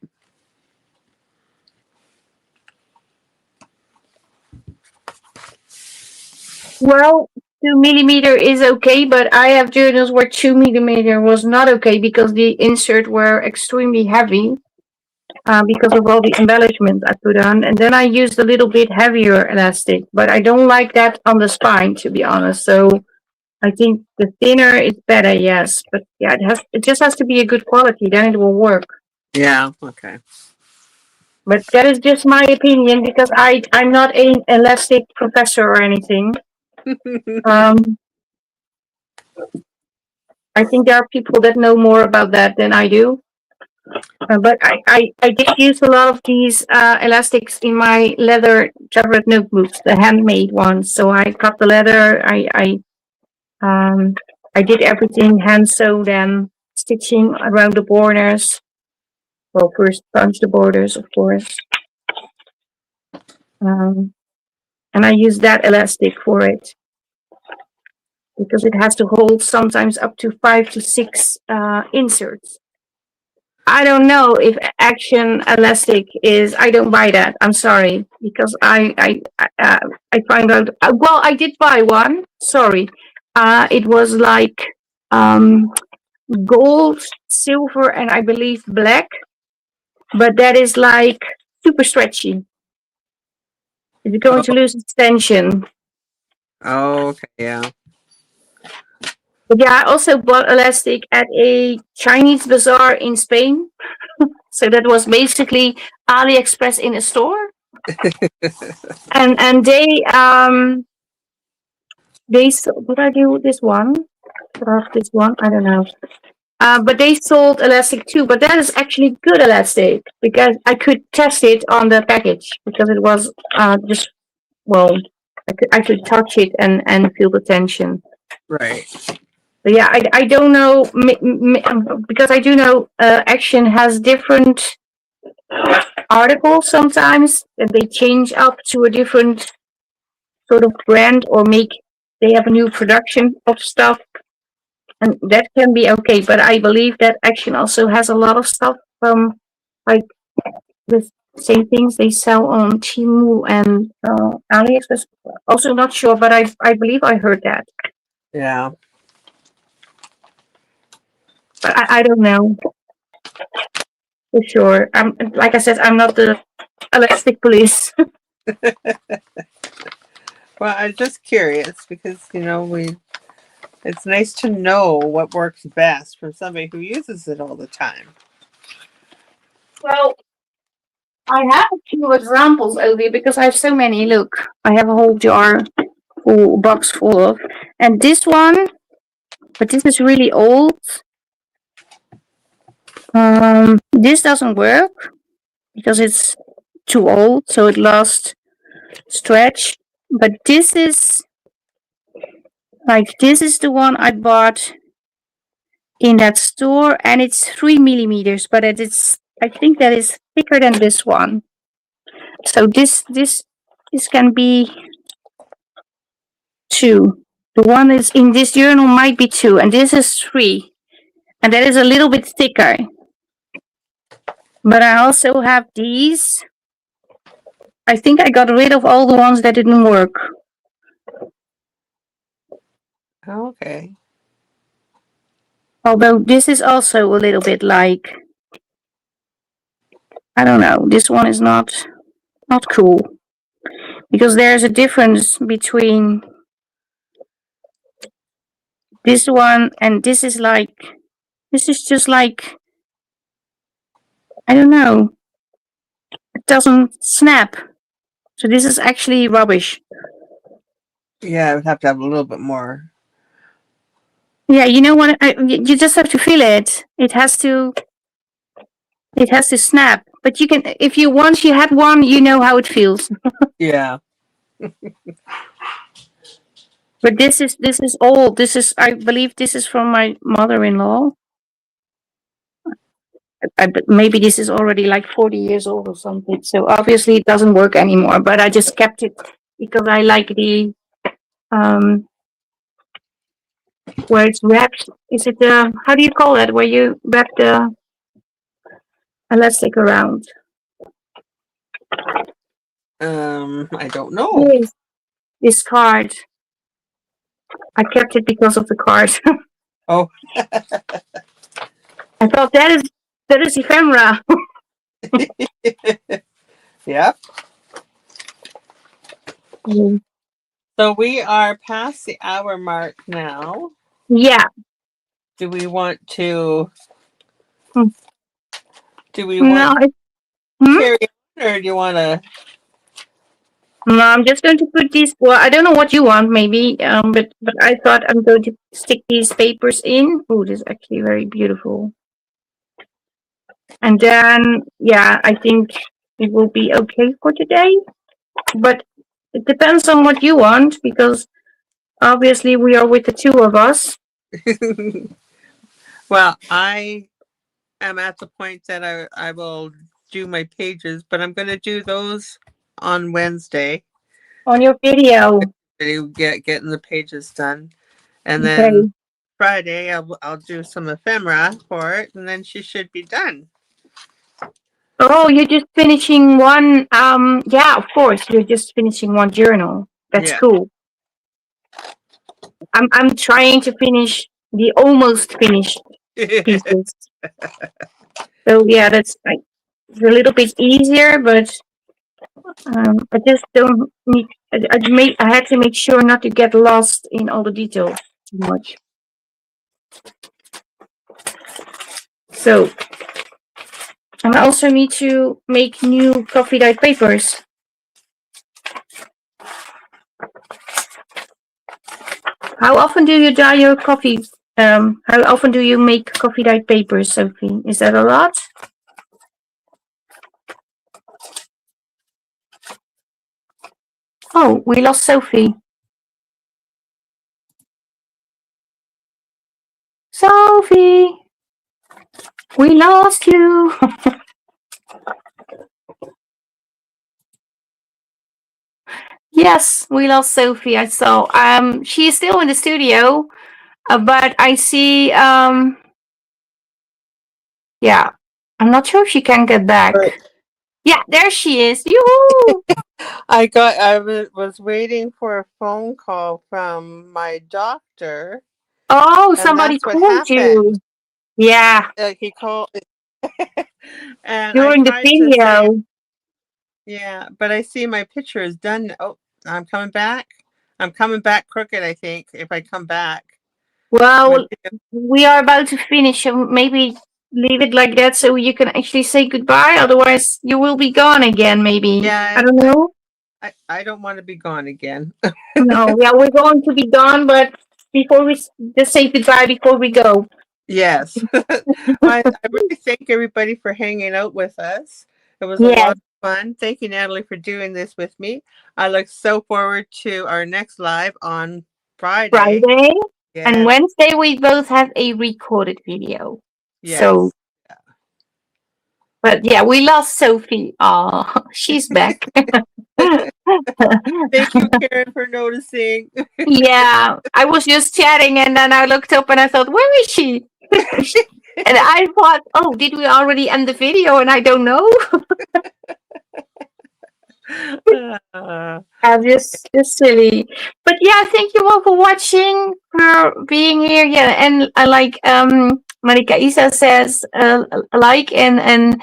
Well, 2 millimeter is okay, but I have journals where 2 millimeter was not okay because the insert were extremely heavy because of all the embellishments I put on. And then I used a little bit heavier elastic, but I don't like that on the spine, to be honest. So I think the thinner is better, yes. But yeah, it just has to be a good quality, then it will work. Yeah. Okay. But that is just my opinion because I'm not an elastic professor or anything. Um, I think there are people that know more about that than I do. But I did use a lot of these elastics in my leather tablet notebooks, the handmade ones. So I cut the leather. I did everything hand sew, then stitching around the borders. Well, first punch the borders, of course. And I use that elastic for it because it has to hold sometimes up to 5 to 6 inserts. I don't know if Action Elastic is. I don't buy that. I'm sorry because I find out. Well, I did buy one. Sorry, it was like gold, silver, and I believe black. But that is like super stretchy. If you're going to lose its tension. Oh, okay. Yeah. But yeah, I also bought elastic at a Chinese bazaar in Spain. So that was basically AliExpress in a store. and they did I do this one? This one? I don't know. But they sold elastic too, but that is actually good elastic because I could test it on the package because it was just well, I could touch it and feel the tension. Right. But yeah, I don't know because I do know Action has different articles sometimes and they change up to a different sort of brand or they have a new production of stuff, and that can be okay. But I believe that Action also has a lot of stuff from like the same things they sell on Temu and AliExpress. Also not sure, but I believe I heard that. Yeah. But I don't know for sure. Like I said, I'm not the elastic police. Well, I'm just curious because it's nice to know what works best from somebody who uses it all the time. Well, I have a few examples over here because I have so many. Look, I have a whole box full of. And this one, but this is really old. This doesn't work because it's too old, so it lost stretch. But this is the one I bought in that store, and it's 3 millimeters, but I think that is thicker than this one. So this can be 2. The one is in this journal might be 2, and this is 3. And that is a little bit thicker. But I also have these. I think I got rid of all the ones that didn't work. Okay. Although this is also a little bit like, I don't know, this one is not cool. Because there's a difference between this one and this is just like, I don't know. It doesn't snap. So this is actually rubbish. Yeah, I would have to have a little bit more. Yeah, you know what? You just have to feel it. It has to snap. But you can, if you once you had one, you know how it feels. Yeah. But this is old. I believe this is from my mother-in-law. Maybe this is already like 40 years old or something. So obviously it doesn't work anymore. But I just kept it because I like the where it's wrapped. Is it how do you call it? Where you wrap the elastic around? I don't know. Yes. This card. I kept it because of the card. Oh. I thought that is ephemera. Yep. Mm. So we are past the hour mark now. Yeah. Do we want to? Mm. Do we want to carry on, or do you want to? No, I'm just going to put these. Well, I don't know what you want, maybe. But I thought I'm going to stick these papers in. Oh, this is actually very beautiful. And then, yeah, I think it will be okay for today. But it depends on what you want, because obviously we are with the 2 of us. Well, I am at the point that I will do my pages, but I'm going to do those on Wednesday. On your video. Getting the pages done, and Okay. then Friday I'll do some ephemera for it, and then she should be done. Oh, you're just finishing one. Yeah, of course, you're just finishing one journal. That's cool. I'm trying to finish the almost finished pieces. So yeah, that's like it's a little bit easier, but I just don't need. I had to make sure not to get lost in all the details too much. So, and I also need to make new coffee dye papers. How often do you dye your coffee? How often do you make coffee dye papers, Sophie? Is that a lot? Oh, we lost Sophie. Sophie, we lost you. Yes, we lost Sophie. I saw. She is still in the studio, but I see. Yeah, I'm not sure if she can get back. Right. Yeah, there she is. Yoo-hoo! I was waiting for a phone call from my doctor. Oh, somebody called you. Yeah. He called. And during the video. Yeah, but I see my picture is done. Oh, I'm coming back. I'm coming back crooked, I think, if I come back. Well, we are about to finish, and maybe leave it like that so you can actually say goodbye. Otherwise, you will be gone again, maybe. Yeah, I don't know. I don't want to be gone again. No, yeah, we're going to be gone, but before we just say goodbye before we go. Yes. I really thank everybody for hanging out with us. It was a lot of fun. Thank you, Natalie, for doing this with me. I look so forward to our next live on Friday. Yes. And Wednesday we both have a recorded video. Yes. So, but yeah, we lost Sophie. Oh, she's back. Thank you, Karen, for noticing. Yeah, I was just chatting and then I looked up and I thought, where is she? And I thought, oh, did we already end the video? And I don't know. Uh, I'm just silly. But yeah, thank you all for watching, for being here. Yeah, and I like Marika Isa says like and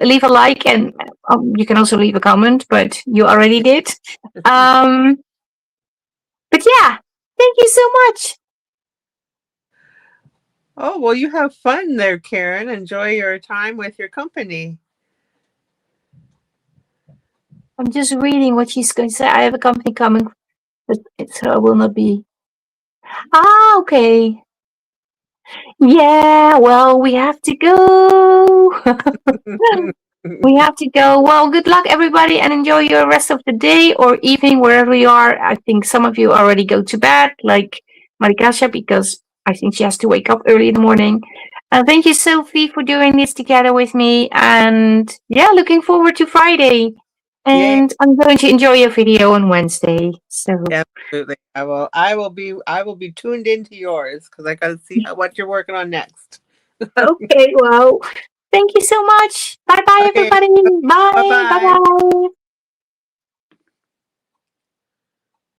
leave a like and you can also leave a comment, but you already did. Um, but yeah, thank you so much. oh, well, you have fun there, Karen. Enjoy your time with your company. I'm just reading what she's going to say. I have a company coming, but so I will not be. Ah, okay. Yeah, well, we have to go. We have to go. Well, good luck, everybody, and enjoy your rest of the day or evening, wherever you are. I think some of you already go to bed, like Marikasha, because I think she has to wake up early in the morning. Thank you, Sophie, for doing this together with me. And yeah, looking forward to Friday. Yay. And I'm going to enjoy your video on Wednesday. So, Absolutely. I will be tuned into yours because I got to see what you're working on next. okay, well, thank you so much. Bye bye, Okay. everybody. Bye Bye. Bye bye. bye.